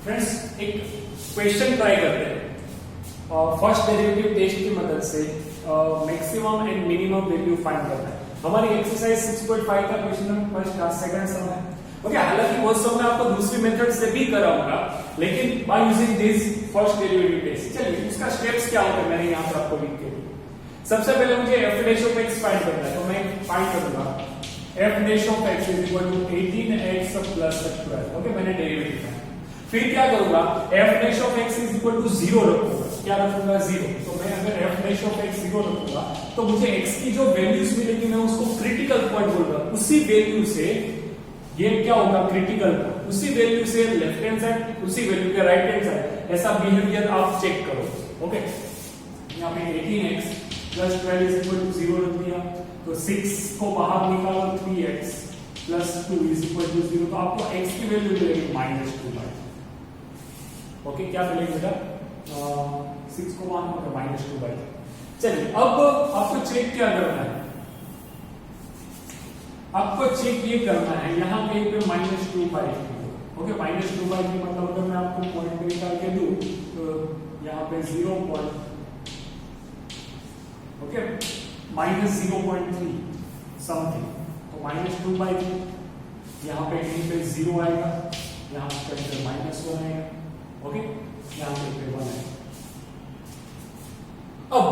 फ्रेंड्स, एक क्वेश्चन ट्राई करते हैं फर्स्ट डेरिवेटिव टेस्ट की मदद से maximum and minimum value find करना है। हमारी एक्सरसाइज 6.5 का क्वेश्चन फर्स्ट का सेकंड सम है। ओके, हालांकि वो सब मैं आपको दूसरी मेथड से भी कराऊंगा, लेकिन by using this first derivative test. चलिए उसका स्टेप्स क्या होता है मैंने यहाँ पर आपको लिख के दिया। सबसे पहले मुझे f dash of x find करना है, तो मैं फाइंड करूंगा f dash of x is equal to 18x plus 12। ओके, मैंने डेरिवेटिव फाइंड। फिर क्या करूंगा, f dash of x is equal to 0 रखूंगा। क्या रखूंगा, 0। तो मैं अगर f डैश ऑफ x 0 रखूंगा तो मुझे x की जो वैल्यूज मिलेगी मैं उसको क्रिटिकल पॉइंट बोलूंगा। उसी वैल्यू से ये क्या होगा, क्रिटिकल, उसी वैल्यू से लेफ्ट हैंड साइड उसी वैल्यू के राइट हैंड साइड, ऐसा बिहेवियर आप चेक करो। ओके, यहाँ पे 18x plus 12 is equal to 0 रख दिया, तो 6 को बाहर निकालो 3x plus 2 is equal to 0, तो आपको x की वैल्यू मिलेगी -2। ओके, क्या मिलेगा बेटा, 6 को बाहर निकालो -2। चलिए अब आपको चेक क्या करना है, आपको चेक ये करना है यहाँ पे -2/3। ओके, -2/3 मतलब अगर मैं आपको पॉइंट निकाल के दूं तो यहाँ पे 0 पॉइंट, ओके, -0.3 समथिंग, तो -2/3 यहाँ पे कहीं पे 0 आएगा, यहाँ पे -1 आएगा। ओके, यहाँ पे 1 आएगा। अब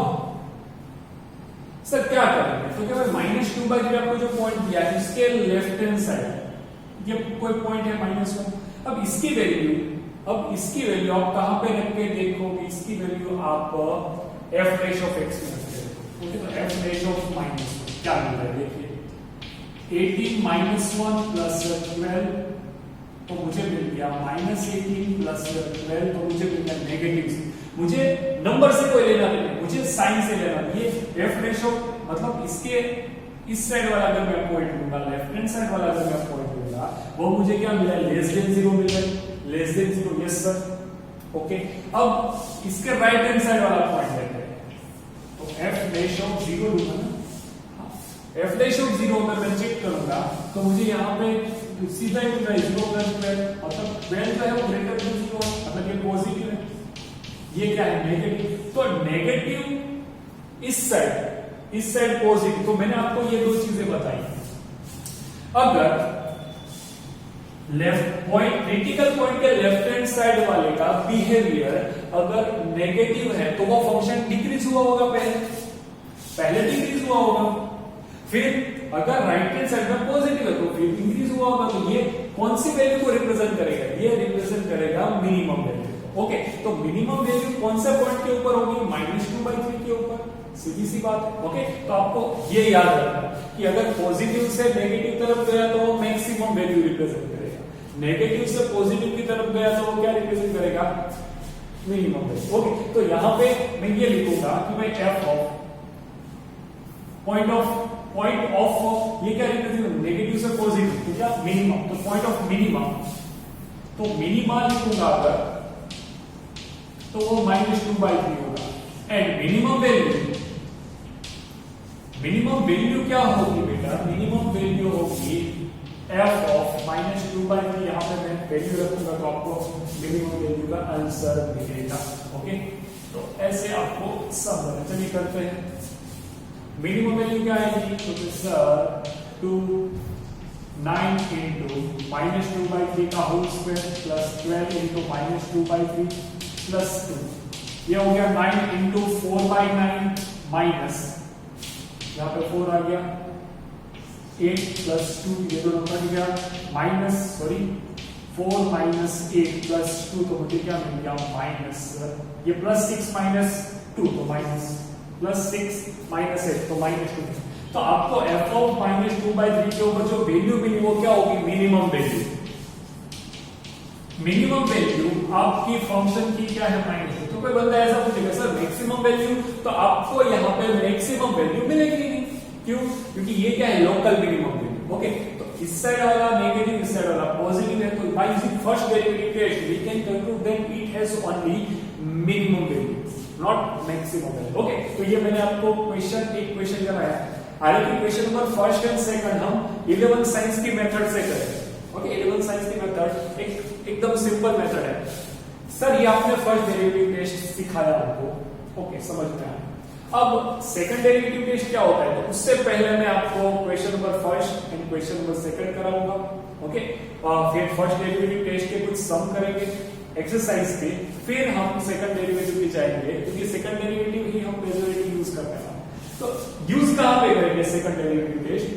सर क्या करेंगे, तो क्या -2/3 आपको जो पॉइंट दिया है इसके लेफ्ट हैंड साइड ये कोई पॉइंट है -1। अब इसकी वैल्यू आप कहां पे रख के देखोगे, इसकी वैल्यू आप f डैश ऑफ x में रख के देखो। ओके, तो f डैश ऑफ -1 क्या मिल रहा है, देखिए 18 -1 प्लस 12, तो मुझे मिल गया -18 प्लस 12, तो मुझे मिल गया नेगेटिव। मुझे नंबर से कोई लेना नहीं, मुझे साइन से लेना। ये f डैश ऑफ मतलब इसके इस साइड वाला अगर मैं पॉइंट लूंगा, लेफ्ट हैंड साइड वाला अगर मैं पॉइंट लूंगा, वो मुझे क्या मिला, लेस देन 0 मिल रहा है, less than 0। Yes sir. Okay, अब इसके राइट हैंड साइड वाला पॉइंट लेते हैं, तो f डैश ऑफ 0 लूंगा ना, f डैश ऑफ 0 अगर मैं चेक करूंगा तो मुझे यहाँ पे सीधा ही मिल रहा है 0 प्लस 12, मतलब 12 जो है वो ग्रेटर देन 0 है, मतलब ये पॉजिटिव है, ये क्या है, नेगेटिव। तो नेगेटिव इस साइड इस साइड पॉजिटिव, तो मैंने आपको ये दो चीजें बताई। अगर लेफ्ट पॉइंट, क्रिटिकल पॉइंट के लेफ्ट हैंड साइड वाले का बिहेवियर अगर नेगेटिव है तो वो फंक्शन डिक्रीज हुआ होगा, पहले डिक्रीज हुआ होगा। फिर अगर राइट हैंड साइड में पॉजिटिव है तो फिर इंक्रीज हुआ होगा। तो ये कौन सी वैल्यू को रिप्रेजेंट करेगा? ये रिप्रेजेंट करेगा मिनिमम वैल्यू। ओके, तो मिनिमम वैल्यू कौन से पॉइंट के ऊपर होगी? -2/3 के ऊपर, सीधी सी बात है। ओके, तो आपको ये याद रखना कि अगर पॉजिटिव से नेगेटिव तरफ गया तो वो मैक्सिमम वैल्यू रिप्रेजेंट करेगा, नेगेटिव से पॉजिटिव की तरफ गया तो वो क्या रिप्रेजेंट करेगा? Minimum value. ओके, तो यहां पे मैं ये लिखूंगा कि भाई एफ ऑफ पॉइंट ऑफ ये क्या रिप्रेजेंट, नेगेटिव से पॉजिटिव, तो क्या मिनिमम, तो पॉइंट ऑफ मिनिमम, तो मिनिमा लिखूंगा अगर तो वो -2/3 होगा। एंड मिनिमम वैल्यू क्या होगी बेटा? मिनिमम वैल्यू होगी f ऑफ -2/3। यहां पे मैं वैल्यू रखूंगा तो आपको मिनिमम वैल्यू का आंसर मिलेगा। ओके, तो ऐसे आपको समझना। चलिए करते हैं। मिनिमम वैल्यू क्या आएगी? तो सर 9 into -2/3 का whole square plus 12 into -2/3 plus 2, ये हो गया 9 into 4/9 माइनस, यहाँ पे 4 आ गया, 8 प्लस 2, ये दोनों कट गया, माइनस 4 माइनस 8 प्लस 2, तो मुझे क्या मिल गया? माइनस, ये प्लस 6 माइनस 2 तो माइनस, प्लस 6 माइनस 8 तो -2। तो आपको f ऑफ -2/3 के ऊपर जो वैल्यू मिली वो क्या होगी? Minimum value. मिनिमम वैल्यू आपकी फंक्शन की क्या है? -2। तो कोई बंदा ऐसा पूछेगा सर मैक्सिमम वैल्यू, तो आपको यहाँ पे मैक्सिमम वैल्यू मिलेगी नहीं। क्यों? क्योंकि ये क्या है? Local minimum value. ओके, तो इस साइड वाला नेगेटिव, इस साइड वाला पॉजिटिव है, तो by using first derivative test we can conclude that it has only minimum value, not maximum value. Okay, तो ये मैंने आपको एक क्वेश्चन कराया। हालांकि question number first and second हम 11 साइंस की मेथड से करेंगे। ओके, 11 साइंस की मेथड एकदम सिंपल मेथड है। सर ये आपने फर्स्ट डेरिवेटिव टेस्ट सिखाया आपको, ओके, समझ में आया। अब सेकंड डेरिवेटिव टेस्ट क्या होता है? तो उससे पहले मैं आपको question number first and question number second कराऊंगा। ओके, फिर फर्स्ट डेरिवेटिव टेस्ट के कुछ सम करेंगे एक्सरसाइज के, फिर हम सेकंड डेरिवेटिव पे जाएंगे, क्योंकि सेकंड डेरिवेटिव ही हम मेजोरिटी यूज करते हैं। तो यूज कहां पे करेंगे सेकंड डेरिवेटिव टेस्ट?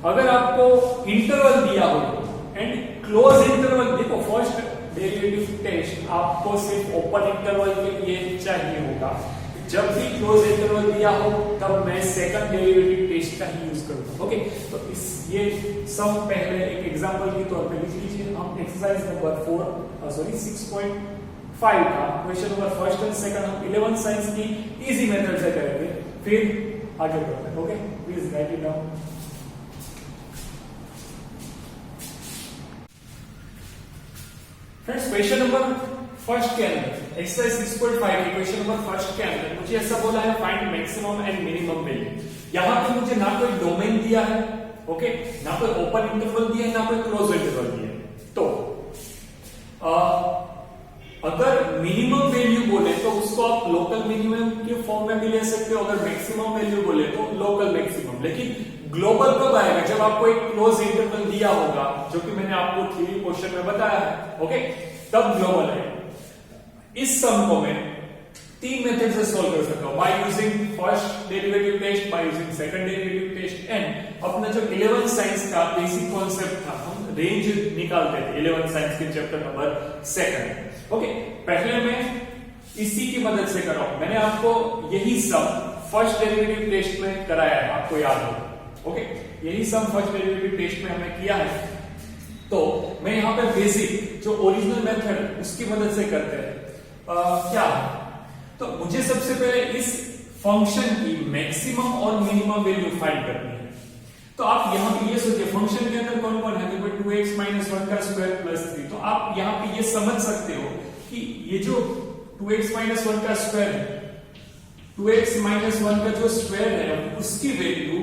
अगर आपको इंटरवल दिया हो एंड क्लोज इंटरवल, देखो फर्स्ट डेरिवेटिव टेस्ट आपको सिर्फ ओपन इंटरवल के लिए चाहिए होगा। जब भी क्लोज इंटरवल दिया हो तब मैं सेकंड डेरिवेटिव टेस्ट का ही यूज करूंगा। ओके, तो ये सम पहले एक एग्जांपल के तौर पे लिख लीजिए। हम एक्सरसाइज नंबर 6.5 का question number first and second हम 11 साइंस की इजी मेथड से करेंगे, फिर आगे बढ़ते हैं। Okay, please write it down. Friends, question number first के अंदर एक्सरसाइज 6.5 के क्वेश्चन नंबर फर्स्ट के अंदर मुझे ऐसा बोला है find maximum and minimum value. यहां पे मुझे ना कोई डोमेन दिया है, ओके, ना कोई ओपन इंटरवल दिया है, ना कोई क्लोज इंटरवल दिया है। तो अगर मिनिमम वैल्यू बोले तो उसको आप लोकल मिनिमम के फॉर्म में भी ले सकते हो, अगर मैक्सिमम वैल्यू बोले तो लोकल मैक्सिमम। लेकिन ग्लोबल कब आएगा? जब आपको एक क्लोज इंटरवल दिया होगा, जो कि मैंने आपको थ्योरी क्वेश्चन में बताया है, ओके, तब ग्लोबल है। इस सम को मैं 3 मेथड से सॉल्व कर सकता हूं, by using first derivative test, by using second derivative test, and अपना जो 11 साइंस का बेसिक कॉन्सेप्ट था, हम रेंज निकालते थे 11 साइंस के चैप्टर नंबर 2। ओके, पहले मैं इसी की मदद से कर रहा हूं। मैंने आपको यही सम फर्स्ट डेरिवेटिव टेस्ट में कराया है, आपको याद होगा। ओके, यही सम फर्स्ट डेरिवेटिव टेस्ट में हमने किया है। तो मैं यहां पे बेसिक जो ओरिजिनल मेथड है उसकी मदद से करते हैं। क्या? तो मुझे सबसे पहले इस फंक्शन की मैक्सिमम और मिनिमम वैल्यू फाइंड करनी है। तो आप यहां पे ये सोचिए फंक्शन के अंदर कौन कौन है? देखो 2x - 1 का स्क्वायर प्लस 3। तो आप यहां पे ये समझ सकते हो कि ये जो 2x - 1 का स्क्वायर है, 2x - 1 का जो स्क्वायर है उसकी वैल्यू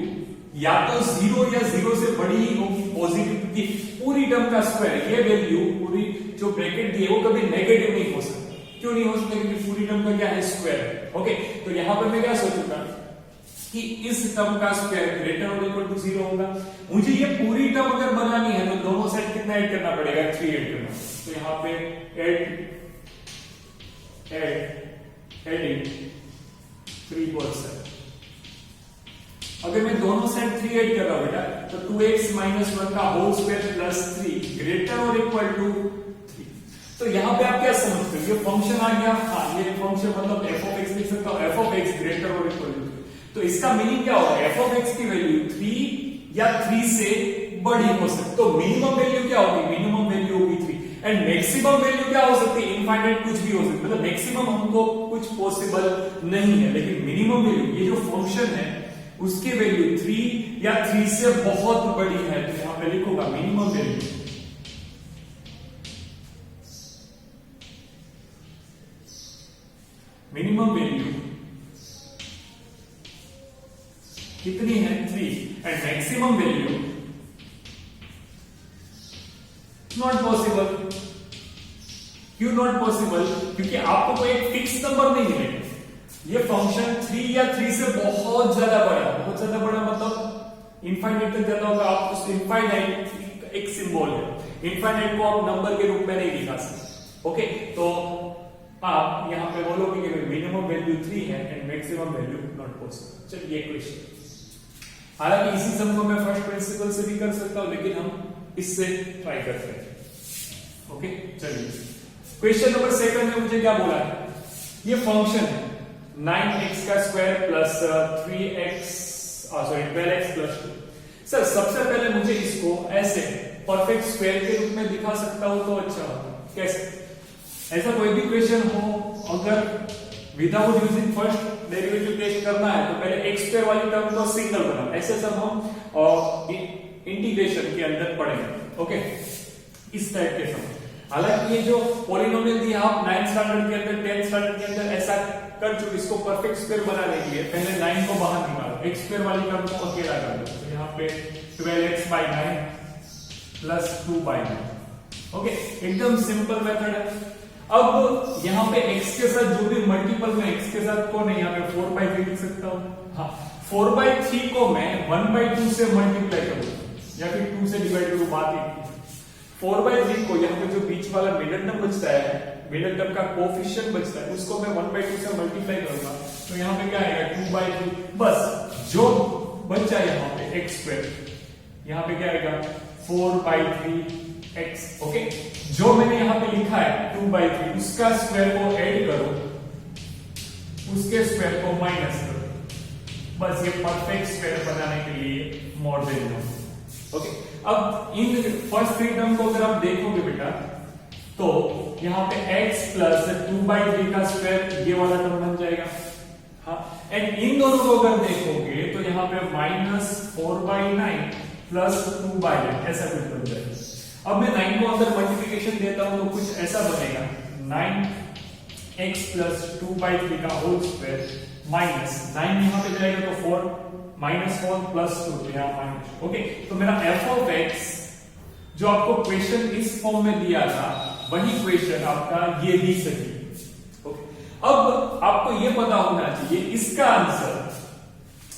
या तो 0 या 0 से बड़ी ही होगी, पॉजिटिव की पूरी टर्म का स्क्वायर, ये वैल्यू पूरी जो ब्रैकेट दी है वो कभी नेगेटिव नहीं हो सकती। क्यों नहीं हो सकता? क्योंकि पूरी टर्म का क्या है? स्क्वायर। ओके, तो यहां पर मैं क्या सोचूंगा कि इस टर्म का स्क्वायर ग्रेटर और इक्वल टू 0 होगा। मुझे ये पूरी टर्म अगर बनानी है तो दोनों साइड कितना ऐड करना पड़ेगा? 3 ऐड करना। तो यहां पे एडिंग 3 बोल्स है। अगर मैं दोनों साइड 3 ऐड कर रहा हूं बेटा, तो 2x - 1 का होल स्क्वायर प्लस 3 ग्रेटर और इक्वल टू 3। तो यहां पे आप क्या समझते हो? ये फंक्शन आ गया। हाँ, ये फंक्शन मतलब f of x लिख सकता हूं, f of x ग्रेटर और इक्वल टू 3। तो इसका मीनिंग क्या होगा? f of x की वैल्यू 3 या 3 से बड़ी हो सकती है। तो मिनिमम वैल्यू क्या होगी? मिनिमम वैल्यू होगी 3। एंड मैक्सिमम वैल्यू क्या हो सकती है? इनफाइनाइट कुछ भी हो सकती है। मतलब मैक्सिमम हमको कुछ पॉसिबल नहीं है, लेकिन मिनिमम वैल्यू ये जो फंक्शन है उसकी वैल्यू 3 या 3 से बहुत बड़ी है। तो यहां पे लिखूंगा मिनिमम वैल्यू कितनी है? 3। And maximum value not possible. क्यों नॉट पॉसिबल? क्योंकि आपको कोई एक फिक्स नंबर नहीं मिलेगा। ये फंक्शन 3 या 3 से बहुत ज्यादा बड़ा, बहुत ज्यादा बड़ा मतलब इनफाइनाइट तक जाता होगा। आप उस इनफाइनाइट एक सिंबल है, इनफाइनाइट को आप नंबर के रूप में नहीं दिखा सकते। ओके, तो आप यहां पे बोलोगे कि मिनिमम वैल्यू 3 है and maximum value not possible. चलिए क्वेश्चन, हालांकि इसी सम को मैं फर्स्ट प्रिंसिपल से भी कर सकता हूं, लेकिन हम इससे ट्राई करते हैं। ओके, चलिए क्वेश्चन नंबर 7 में मुझे क्या बोला है? ये फंक्शन है 9x का square plus 12x plus 2। Sir सबसे पहले मुझे इसको ऐसे परफेक्ट स्क्वायर के रूप में दिखा सकता हूं तो अच्छा होता। कैसे? ऐसा कोई भी क्वेश्चन हो, अगर without using first derivative test करना है तो पहले x स्क्वायर वाली टर्म को सिंगल बनाना। ऐसे सब हम इंटीग्रेशन के अंदर पढ़ेंगे। ओके, इस टाइप के सब। हालांकि ये जो पॉलिनोमियल दिया आप 9th स्टैंडर्ड के अंदर, 10th स्टैंडर्ड के अंदर ऐसा कर चुके। इसको परफेक्ट स्क्वायर बनाने के लिए पहले 9 को बाहर निकालो, x स्क्वायर वाली टर्म को अकेला कर दो। तो यहाँ पे 12x/9 प्लस 2/9। ओके, एकदम सिंपल मेथड है। अब यहाँ पे x के साथ जो भी मल्टीपल में x के साथ कौन है? यहाँ पे 4/3 लिख सकता हूँ। हाँ, 4/3 को मैं 1/2 से मल्टीप्लाई करूँ या फिर 2 से डिवाइड करूँ, बात एक। 4/3 को यहाँ पे जो बीच वाला मिडल टर्म बचता है, मिडल टर्म का कोफिशिएंट बचता है, उसको मैं 1/2 से मल्टीप्लाई करूंगा। तो यहाँ पे क्या आएगा? 2/3। बस जो बचा यहाँ पे x स्क्वायर, यहाँ पे क्या आएगा? 4/3x। ओके, जो मैंने यहाँ पे लिखा है 2/3, उसका स्क्वायर को ऐड करो, उसके स्क्वायर को माइनस करो। बस ये परफेक्ट स्क्वायर बनाने के लिए मोर देन। ओके, अब इन फर्स्ट 3 टर्म को अगर आप देखोगे बेटा, तो यहाँ पे x प्लस 2/3 का स्क्वायर ये वाला टर्म बन जाएगा। हाँ, एंड इन दोनों को अगर देखोगे तो यहाँ पे -4/9 प्लस 2/9 ऐसा कुछ बन जाएगा। अब मैं 9 को अंदर मल्टीप्लिकेशन देता हूं तो कुछ ऐसा बनेगा 9x प्लस 2/3 का होल स्क्वायर माइनस 9 यहाँ पे जाएगा तो 4 -4 प्लस 2 तो यहाँ माइनस। ओके, तो मेरा f of x जो आपको क्वेश्चन इस फॉर्म में दिया था वही क्वेश्चन आपका ये भी सही। ओके, अब आपको ये पता होना चाहिए इसका आंसर,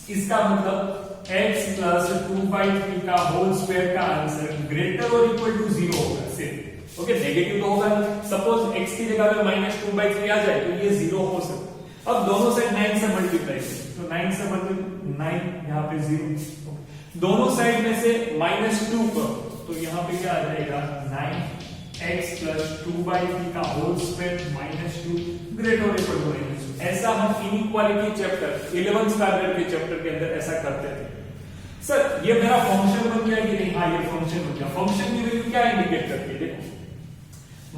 इसका मतलब x प्लस 2/3 का होल स्क्वायर का आंसर ग्रेटर और इक्वल टू 0 होगा सिर्फ। ओके, नेगेटिव तो होगा नहीं। सपोज x की जगह पे -2/3 आ जाए तो ये 0 हो सकता है। अब दोनों साइड 9 से मल्टीप्लाई करें तो 9 से मल्टीप्लाई 9 यहाँ पे 0। दोनों साइड में से -2 करो तो यहाँ पे क्या आ जाएगा? 9x प्लस 2/3 का होल स्क्वायर -2 ग्रेटर और इक्वल टू -2। ऐसा हम इनइक्वालिटी चैप्टर 11th स्टैंडर्ड के चैप्टर के अंदर ऐसा करते थे। सर ये मेरा फंक्शन बन गया कि नहीं? हाँ, ये फंक्शन बन गया। फंक्शन की वैल्यू क्या इंडिकेट करती है? देखो,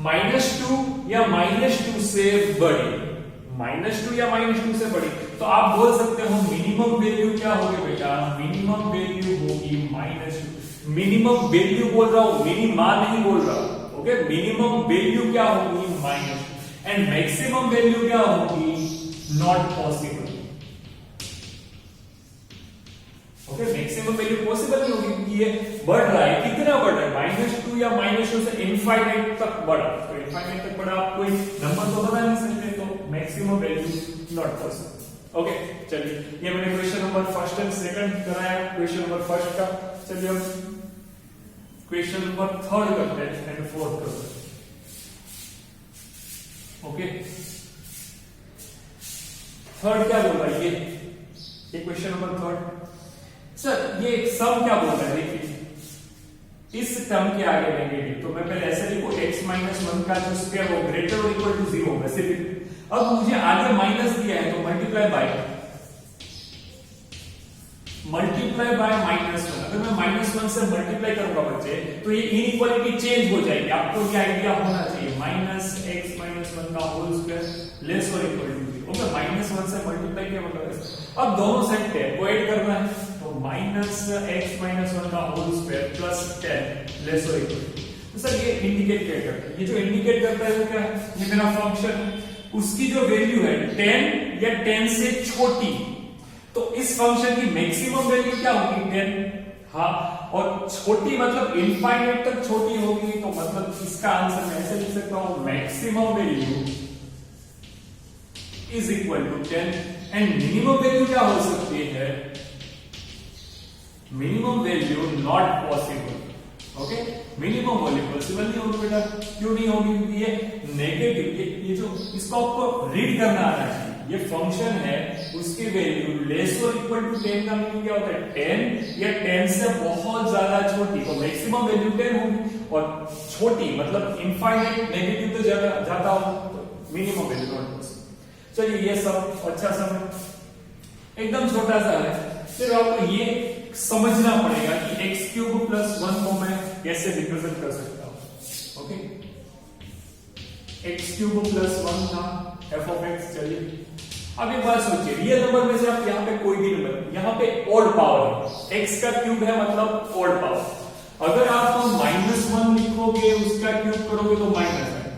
-2 या -2 से बड़ी, -2 या -2 से बड़ी, तो आप बोल सकते हो मिनिमम वैल्यू क्या होगी बेटा? मिनिमम वैल्यू होगी -2। मिनिमम वैल्यू बोल रहा हूं, मिनिमा नहीं बोल रहा हूं। ओके, मिनिमम वैल्यू क्या होगी? -2। एंड मैक्सिमम वैल्यू क्या होगी? Not possible. Okay, maximum value possible नहीं होगी क्योंकि ये बढ़ रहा है, कितना बढ़ रहा है, -2 या -2 से इनफाइनाइट तक बढ़ा, तो इनफाइनाइट तक बढ़ा आप कोई नंबर तो बता नहीं सकते, तो maximum value not possible. Okay, चलिए ये मैंने question number first and second कराया, क्वेश्चन नंबर फर्स्ट का। चलिए अब क्वेश्चन नंबर थर्ड करते हैं एंड फोर्थ करते हैं। ओके, थर्ड क्या बोल रहा है ये क्वेश्चन नंबर थर्ड। सर ये सम क्या बोल रहा है, देखिए इस टर्म के आगे लेंगे तो मैं पहले ऐसे लिखूं x-1 का जो स्क्वायर वो ग्रेटर और इक्वल टू 0 वैसे लिखूं। अब मुझे आगे माइनस दिया है तो मल्टीप्लाई बाय -1। अगर मैं -1 से मल्टीप्लाई करूंगा बच्चे तो ये इनइक्वालिटी चेंज हो जाएगी, आपको क्या आइडिया होना चाहिए, -x-1 का होल स्क्वायर लेस और इक्वल टू 0। ओके, -1 से मल्टीप्लाई किया मतलब अब दोनों साइड पे को ऐड करना है, तो -x-1 का होल स्क्वायर प्लस 10 लेस और इक्वल टू। तो सर ये इंडिकेट क्या करता है, ये जो इंडिकेट करता है वो क्या है, ये मेरा फंक्शन है, उसकी जो वैल्यू है 10 या 10 से छोटी, तो इस फंक्शन की मैक्सिमम वैल्यू क्या होगी 10। हाँ, और छोटी मतलब इनफाइनाइट तक छोटी होगी, तो मतलब इसका आंसर मैं ऐसे लिख सकता हूं maximum value is equal to 10 and minimum value क्या हो सकती है, minimum value not possible. Okay, minimum value possible नहीं होगी बेटा, क्यों नहीं होगी, क्योंकि ये नेगेटिव, ये जो इसको आपको रीड करना आना चाहिए, ये फंक्शन है उसकी वैल्यू लेस और इक्वल टू 10 का मीनिंग क्या होता है 10 या 10 से बहुत ज्यादा छोटी, तो मैक्सिमम वैल्यू 10 होगी, और छोटी मतलब इनफाइनाइट नेगेटिव तो जाता हो तो मिनिमम वैल्यू नॉट पॉसिबल। चलिए ये सब अच्छा सब एकदम छोटा सा है, फिर आपको ये समझना पड़ेगा कि x³ + 1 को मैं कैसे रिप्रेजेंट कर सकता हूं। ओके, x³ + 1 था f(x). चलिए अब एक बात सोचिए, रियल नंबर में से आप यहाँ पे कोई भी नंबर, यहाँ पे ओड पावर है, x का क्यूब है मतलब ओड पावर, अगर आप -1 लिखोगे उसका क्यूब करोगे तो माइनस आएगा,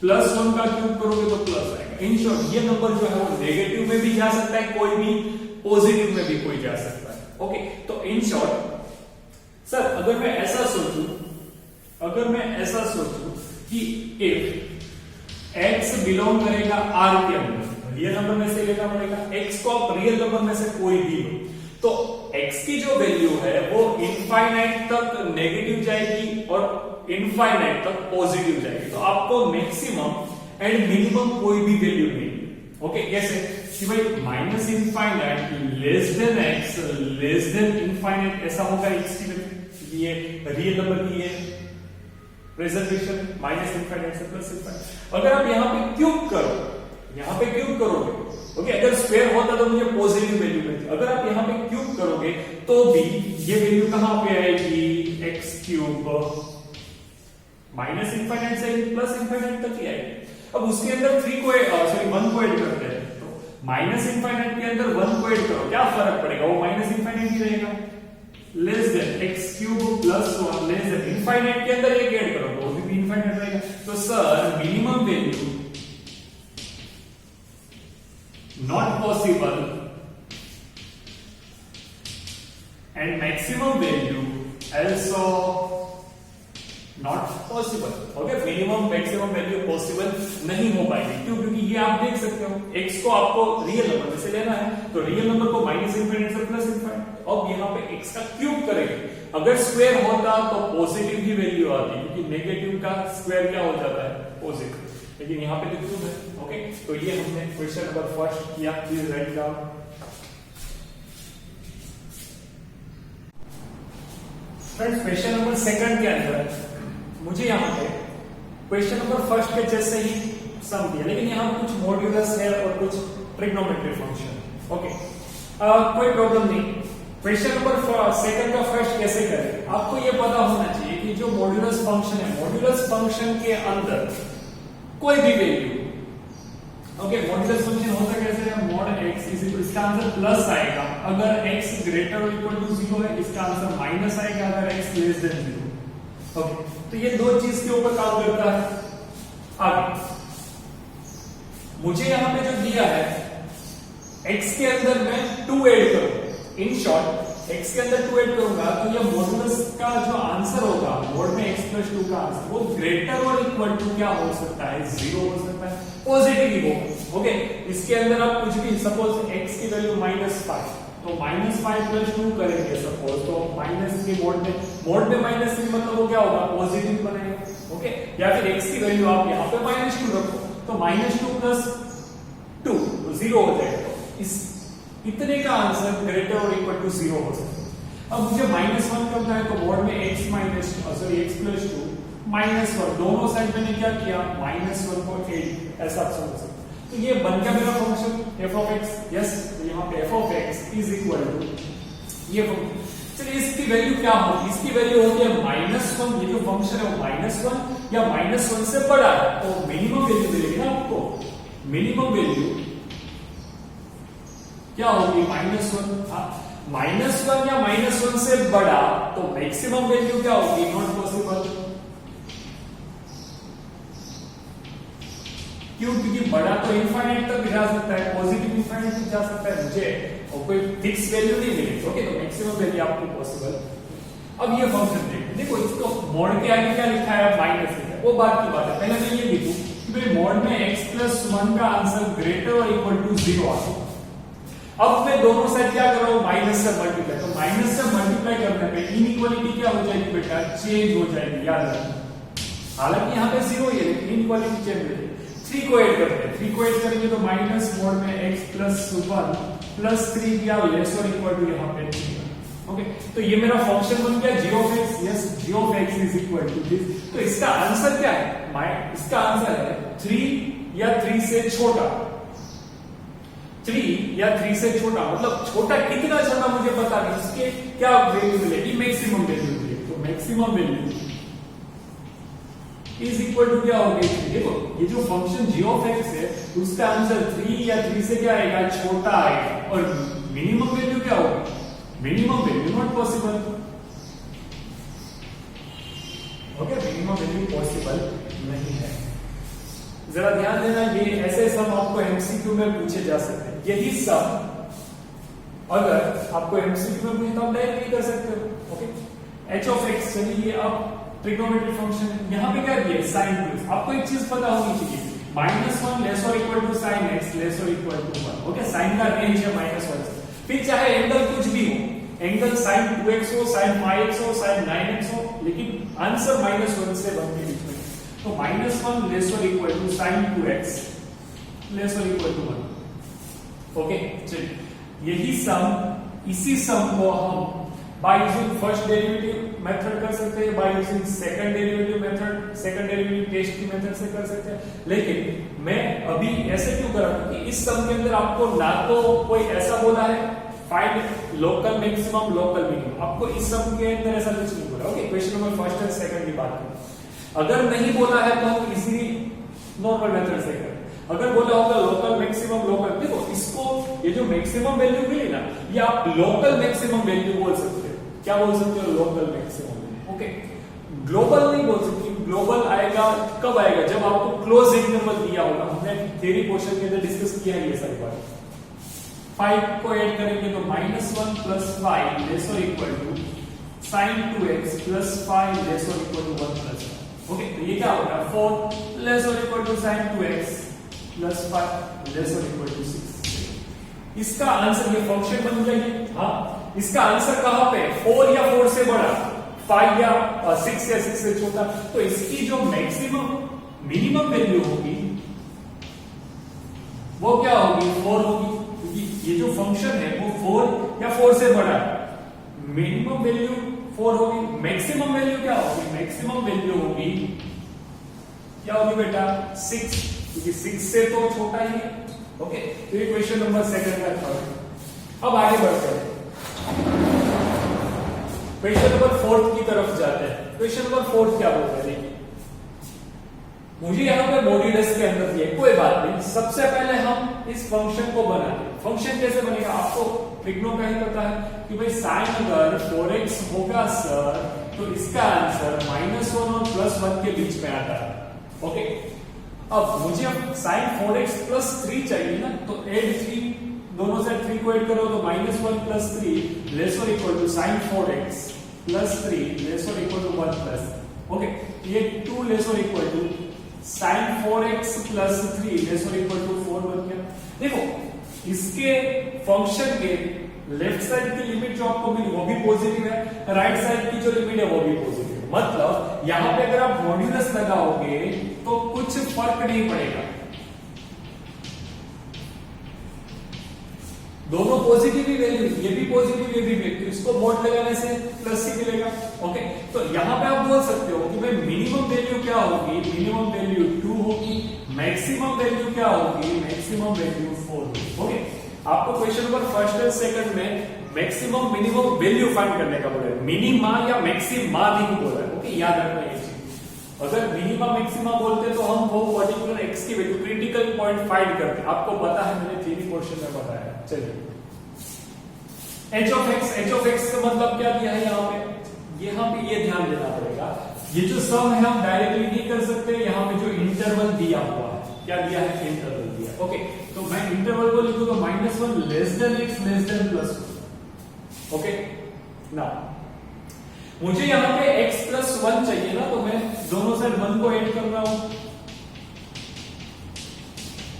+1 का क्यूब करोगे तो प्लस आएगा। इन शॉर्ट ये नंबर जो है वो नेगेटिव में भी जा सकता है कोई भी, पॉजिटिव में भी कोई जा सकता है। ओके, तो इन शॉर्ट सर अगर मैं ऐसा सोचूं कि इफ x बिलोंग करेगा R के अंदर, रियल नंबर में से लेना पड़ेगा, x को आप रियल नंबर में से कोई भी लो, तो x की जो वैल्यू है वो इनफाइनाइट तक नेगेटिव जाएगी और इनफाइनाइट तक पॉजिटिव जाएगी, तो आपको मैक्सिमम एंड मिनिमम कोई भी वैल्यू नहीं। ओके, कैसे कि भाई -infinite less than x less then infinite ऐसा होगा x की वैल्यू, ये रियल नंबर की है प्रेजेंटेशन, -इनफाइनाइट से +इनफाइनाइट। अगर आप यहाँ पे क्यूब करोगे, ओके, अगर स्क्वायर होता तो मुझे पॉजिटिव वैल्यू मिलती, अगर आप यहाँ पे क्यूब करोगे तो भी ये वैल्यू कहां पे आएगी, x³ -इनफाइनाइट से +इनफाइनाइट तक ही आएगी। अब उसके अंदर 1 को ऐड करते हैं, तो -इनफाइनाइट के अंदर 1 को ऐड करो, क्या फर्क पड़ेगा, वो -इनफाइनाइट ही रहेगा, less than x³ + 1 less than infinite के अंदर 1 ऐड करो तो वो भी इनफाइनाइट रहेगा। तो sir minimum value not possible and maximum value also not possible. Okay, minimum maximum value possible नहीं हो पाएगी, क्यों, क्योंकि ये आप देख सकते हो x को आपको रियल नंबर में से लेना है, तो रियल नंबर को -इनफाइनाइट से +इनफाइनाइट, अब यहाँ पे x का क्यूब करेंगे, अगर स्क्वायर होता तो पॉजिटिव ही वैल्यू आती, क्योंकि नेगेटिव का स्क्वायर क्या हो जाता है पॉजिटिव, लेकिन यहाँ पे तो क्यूब है। ओके, तो ये हमने क्वेश्चन नंबर फर्स्ट किया, please write down. Friends question number second के अंदर मुझे यहाँ पे क्वेश्चन नंबर फर्स्ट के जैसे ही सम दिया, लेकिन यहाँ कुछ मॉड्यूलस है और कुछ ट्रिग्नोमेट्री फंक्शन। ओके, कोई प्रॉब्लम नहीं, क्वेश्चन नंबर सेकंड का फर्स्ट कैसे करें, आपको ये पता होना चाहिए कि जो मॉड्यूलस फंक्शन है, मॉड्यूलस फंक्शन के अंदर कोई भी वैल्यू, ओके, मॉड्यूलस फंक्शन होता कैसे है, mod(x) इसका आंसर प्लस आएगा अगर x ग्रेटर और इक्वल टू 0 है, इसका आंसर माइनस आएगा अगर x लेस देन 0। ओके, तो ये दो चीज के ऊपर काम करता है। आगे मुझे यहां पे जो दिया है x के अंदर मैं 2 ऐड करूं, इन शॉर्ट x के अंदर 2 ऐड करूंगा तो ये मॉडुलस का जो आंसर होगा मोड में x + 2 का आंसर वो ग्रेटर और इक्वल टू क्या हो सकता है, 0 हो सकता है, पॉजिटिव ही होगा। ओके, इसके अंदर आप कुछ भी सपोज x की वैल्यू -5 तो -5 + 2 करेंगे सपोज, तो माइनस के मोड में माइनस की मतलब वो क्या होगा, पॉजिटिव बनेगा। ओके, या फिर x की वैल्यू आप यहाँ पे -2 रखो तो -2 + 2 तो 0 हो जाएगा। तो इस इतने का आंसर ग्रेटर और इक्वल टू 0 हो सकता है। अब मुझे -1 करना है तो मोड में x + 2 -1 दोनों साइड मैंने क्या किया, -1 को 8 ऐसा आप समझ सकते। तो ये बन गया मेरा फंक्शन f(x), यस, तो यहाँ पे f(x) = ये फंक्शन। चलिए इसकी वैल्यू क्या होगी, इसकी वैल्यू होती है -1, ये जो फंक्शन है वो -1 या -1 से बड़ा है तो मिनिमम वैल्यू मिलेगी ना आपको। मिनिमम वैल्यू क्या होगी, -1। हाँ, -1 या -1 से बड़ा तो मैक्सिमम वैल्यू क्या होगी, नॉट पॉसिबल। क्यों, क्योंकि बड़ा तो इनफाइनाइट तक जा सकता है, पॉजिटिव इनफाइनाइट तक जा सकता है मुझे, और कोई फिक्स वैल्यू नहीं मिलेगी। ओके, तो मैक्सिमम वैल्यू आपको पॉसिबल। अब ये फंक्शन देखो इसको मोड के आगे क्या लिखा है, माइनस लिखा है, वो बात की बात है। पहले मैं ये लिखूं कि भाई मोड में x + 1 का आंसर ग्रेटर और इक्वल टू 0 आ गया। अब मैं दोनों साइड क्या कर रहा हूं, माइनस से मल्टीप्लाई, तो माइनस से मल्टीप्लाई करने पे इनइक्वालिटी क्या हो जाएगी बेटा, चेंज हो जाएगी, याद रखना। हालांकि यहाँ पे 0 ही है लेकिन इनइक्वालिटी चेंज हो जाएगी। 3 को ऐड करते हैं, 3 को ऐड करेंगे तो माइनस मोड में x + 1 + 3 या लेस और इक्वल टू यहाँ पे 3। ओके, तो ये मेरा फंक्शन बन गया g(x), यस, g(x) = दिस। तो इसका आंसर क्या है, इसका आंसर है 3 या 3 से छोटा। 3 या 3 से छोटा मतलब छोटा, कितना छोटा मुझे पता नहीं, इसके क्या वैल्यू मिलेगी, मैक्सिमम वैल्यू मिलेगी। तो मैक्सिमम वैल्यू = क्या होगी, देखो ये जो फंक्शन g(x) है उसका आंसर 3 या 3 से क्या आएगा, छोटा आएगा। और मिनिमम वैल्यू क्या होगी, minimum value not possible. Okay, minimum value possible नहीं है। जरा ध्यान देना, ये ऐसे सम आपको एमसीक्यू में पूछे जा सकते हैं। यही सम अगर आपको एमसीक्यू में पूछे तो आप डायरेक्ट कर सकते हो। ओके, h(x), चलिए अब ट्रिग्नोमेट्रिक फंक्शन यहाँ पे क्या दिया, sin 2x। आपको एक चीज पता होनी चाहिए, -1 लेस और equal to sin x less और इक्वल टू 1। ओके, sin का रेंज है -1 से, फिर चाहे एंगल कुछ भी हो, एंगल sin 2x हो, sin 5x हो, sin 9x हो, लेकिन आंसर -1 से 1 के बीच में। तो -1 लेस और equal to sin 2x less और इक्वल टू 1। ओके, चलिए यही सम, इसी सम को हम by using first derivative method कर सकते हैं, by using second derivative method, second derivative test की मेथड से कर सकते हैं। लेकिन मैं अभी ऐसे क्यों कर रहा हूं कि इस सम के अंदर आपको ना तो कोई ऐसा बोला है find local maximum local minimum, आपको इस सम के अंदर ऐसा कुछ नहीं बोला। Okay, question number first and second की बात करें, अगर नहीं बोला है तो हम इजीली नॉर्मल मेथड से करें। अगर बोला होगा लोकल मैक्सिमम लोकल, देखो इसको ये जो मैक्सिमम वैल्यू मिली ना, ये आप लोकल मैक्सिमम वैल्यू बोल सकते हो। क्या बोल सकते हो, लोकल मैक्सिमम। ओके, ग्लोबल नहीं बोल सकते। ग्लोबल आएगा कब आएगा, जब आपको क्लोज इंटरवल दिया होगा। हमने थ्योरी पोर्शन के अंदर डिस्कस किया है ये सारी बात। 5 को ऐड करेंगे तो -1 + 5 लेस और equal to sin 2x + 5 less और इक्वल टू 1 + 1। ओके, तो ये क्या होगा, 4 लेस और equal to sin 2x + 5 less और इक्वल टू 6। इसका आंसर, ये फंक्शन बन जाएगी। हाँ, इसका आंसर कहां पे, 4 या 4 से बड़ा, 5 या 6 या 6 से छोटा। तो इसकी जो मैक्सिमम मिनिमम वैल्यू होगी वो क्या होगी, 4 होगी, क्योंकि ये जो फंक्शन है वो 4 या 4 से बड़ा है। मिनिमम वैल्यू 4 होगी, मैक्सिमम वैल्यू क्या होगी, मैक्सिमम वैल्यू होगी क्या होगी बेटा, 6, क्योंकि 6 से तो छोटा ही है। ओके, तो ये क्वेश्चन नंबर सेकंड का था। अब आगे बढ़ते हैं, क्वेश्चन नंबर 4 की तरफ जाते हैं। क्वेश्चन नंबर 4 क्या बोलता है, देखिए मुझे यहाँ पे मॉड्यूलस के अंदर दिया, कोई बात नहीं। सबसे पहले हम इस फंक्शन को बनाते हैं। फंक्शन कैसे बनेगा, आपको ट्रिग्नो का ही पता है कि भाई साइन अगर 4x होगा सर, तो इसका आंसर -1 और +1 के बीच में आता है। ओके, अब मुझे अब sin 4x + 3 चाहिए ना, तो ऐड 3 दोनों साइड 3 को ऐड करो तो -1 + 3 लेस और equal to sin 4x + 3 less और इक्वल टू 1 प्लस, ओके, ये 2 लेस और equal to sin 4x + 3 less और इक्वल टू 4 बन गया। देखो इसके फंक्शन के लेफ्ट साइड की लिमिट जो आपको मिली वो भी पॉजिटिव है, राइट साइड की जो लिमिट है वो भी पॉजिटिव है। मतलब यहां पे अगर आप मॉड्यूलस लगाओगे तो कुछ फर्क नहीं पड़ेगा, दोनों पॉजिटिव ही वैल्यू, ये भी पॉजिटिव ये भी नेगेटिव, इसको मॉड लगाने से प्लस ही मिलेगा। ओके, तो यहां पे आप बोल सकते हो कि भाई मिनिमम वैल्यू क्या होगी, मिनिमम वैल्यू 2 होगी, मैक्सिमम वैल्यू क्या होगी, मैक्सिमम वैल्यू 4 होगी। ओके, आपको क्वेश्चन नंबर फर्स्ट और सेकंड में मैक्सिमम मिनिमम वैल्यू फाइंड करने का बोला है, मिनिमा या मैक्सिमा नहीं बोला है। ओके, याद रखना ये चीज, अगर मिनिमा मैक्सिमा बोलते तो हम वो पर्टिकुलर एक्स की वैल्यू क्रिटिकल पॉइंट फाइंड करते, आपको पता है, मैंने थ्योरी पोर्शन में बताया। चलिए h ऑफ x का मतलब क्या दिया है यहाँ पे ये ध्यान देना पड़ेगा, ये जो सम है हम डायरेक्टली नहीं कर सकते, यहाँ पे जो इंटरवल दिया हुआ है, क्या दिया है, इंटरवल दिया। ओके, तो मैं इंटरवल को लिखूंगा -1 less than x less then +1। Okay, now मुझे यहाँ पे x + 1 चाहिए ना, तो मैं दोनों साइड 1 को ऐड कर रहा हूं,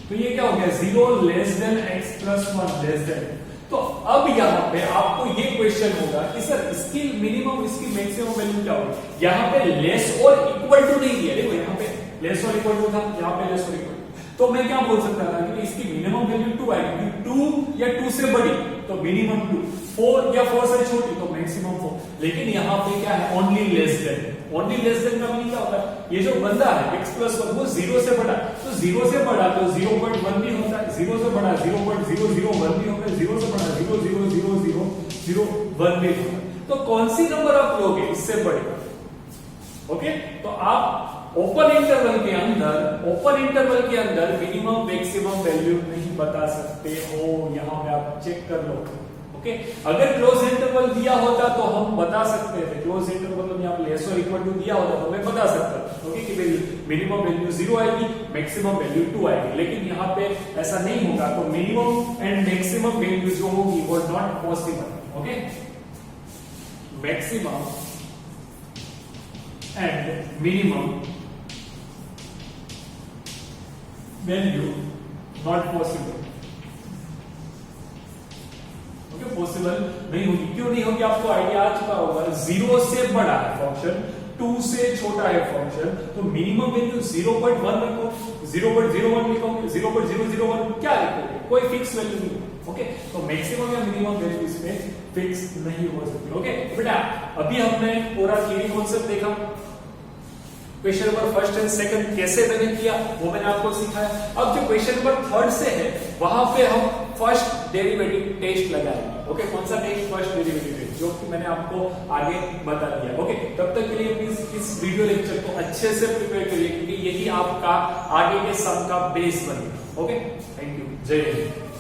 तो ये क्या हो गया, 0 less than x + 1 less than. तो अब यहाँ पे आपको ये क्वेश्चन होगा कि सर इसकी मिनिमम इसकी मैक्सिमम वैल्यू क्या होगी, यहाँ पे लेस और इक्वल टू नहीं दिया, देखो यहाँ पे लेस और इक्वल टू था, यहाँ पे लेस और इक्वल, तो मैं क्या बोल सकता था कि इसकी मिनिमम वैल्यू 2 आएगी, 2 या 2 से बड़ी तो मिनिमम 2, 4 या 4 से छोटी तो मैक्सिमम 4, लेकिन यहाँ पे क्या है, only less than. Only less than का मीनिंग क्या होता है, ये जो बंदा है x + 1 वो 0 से बड़ा, तो 0 से बड़ा तो 0.1 भी होता है, 0 से बड़ा 0.001 भी होता है, 0 से बड़ा 0.00001 भी होता है। तो कौन सी नंबर आप लोगे इससे बड़े। ओके, तो आप ओपन इंटरवल के अंदर मिनिमम मैक्सिमम वैल्यू नहीं बता सकते हो, यहां पे आप चेक कर लो। ओके, अगर क्लोज इंटरवल दिया होता तो हम बता सकते थे, क्लोज इंटरवल मतलब यहाँ लेस और इक्वल टू दिया होता तो मैं बता सकता, ओके, कि मिनिमम वैल्यू 0 आएगी, मैक्सिमम वैल्यू 2 आएगी, लेकिन यहाँ पे ऐसा नहीं होगा, तो मिनिमम एंड मैक्सिमम वैल्यू जो होगी वो not possible. Okay, maximum and minimum value not possible, possible नहीं होगी। क्यों नहीं होगी, आपको आइडिया आ चुका होगा, 0 से बड़ा है फंक्शन, 2 से छोटा है फंक्शन, तो मिनिमम वैल्यू 0.1 रखो, 0.01 लिखोगे, 0.001 क्या लिखोगे, कोई फिक्स वैल्यू नहीं। ओके, तो मैक्सिमम या मिनिमम वैल्यू इसमें फिक्स नहीं हो सकती। ओके बेटा, अभी हमने पूरा थ्योरी कॉन्सेप्ट देखा, question number first and second कैसे मैंने किया वो मैंने आपको सिखाया। अब जो क्वेश्चन नंबर थर्ड से है वहां पे हम फर्स्ट डेरिवेटिव टेस्ट लगाएंगे। ओके, कौन सा टेस्ट, फर्स्ट डेरिवेटिव टेस्ट, जो कि मैंने आपको आगे बता दिया। ओके, तब तक के लिए प्लीज इस वीडियो लेक्चर को अच्छे से प्रिपेयर करिए, क्योंकि यही आपका आगे के सम का बेस बनेगा। ओके, थैंक यू, जय हिंद।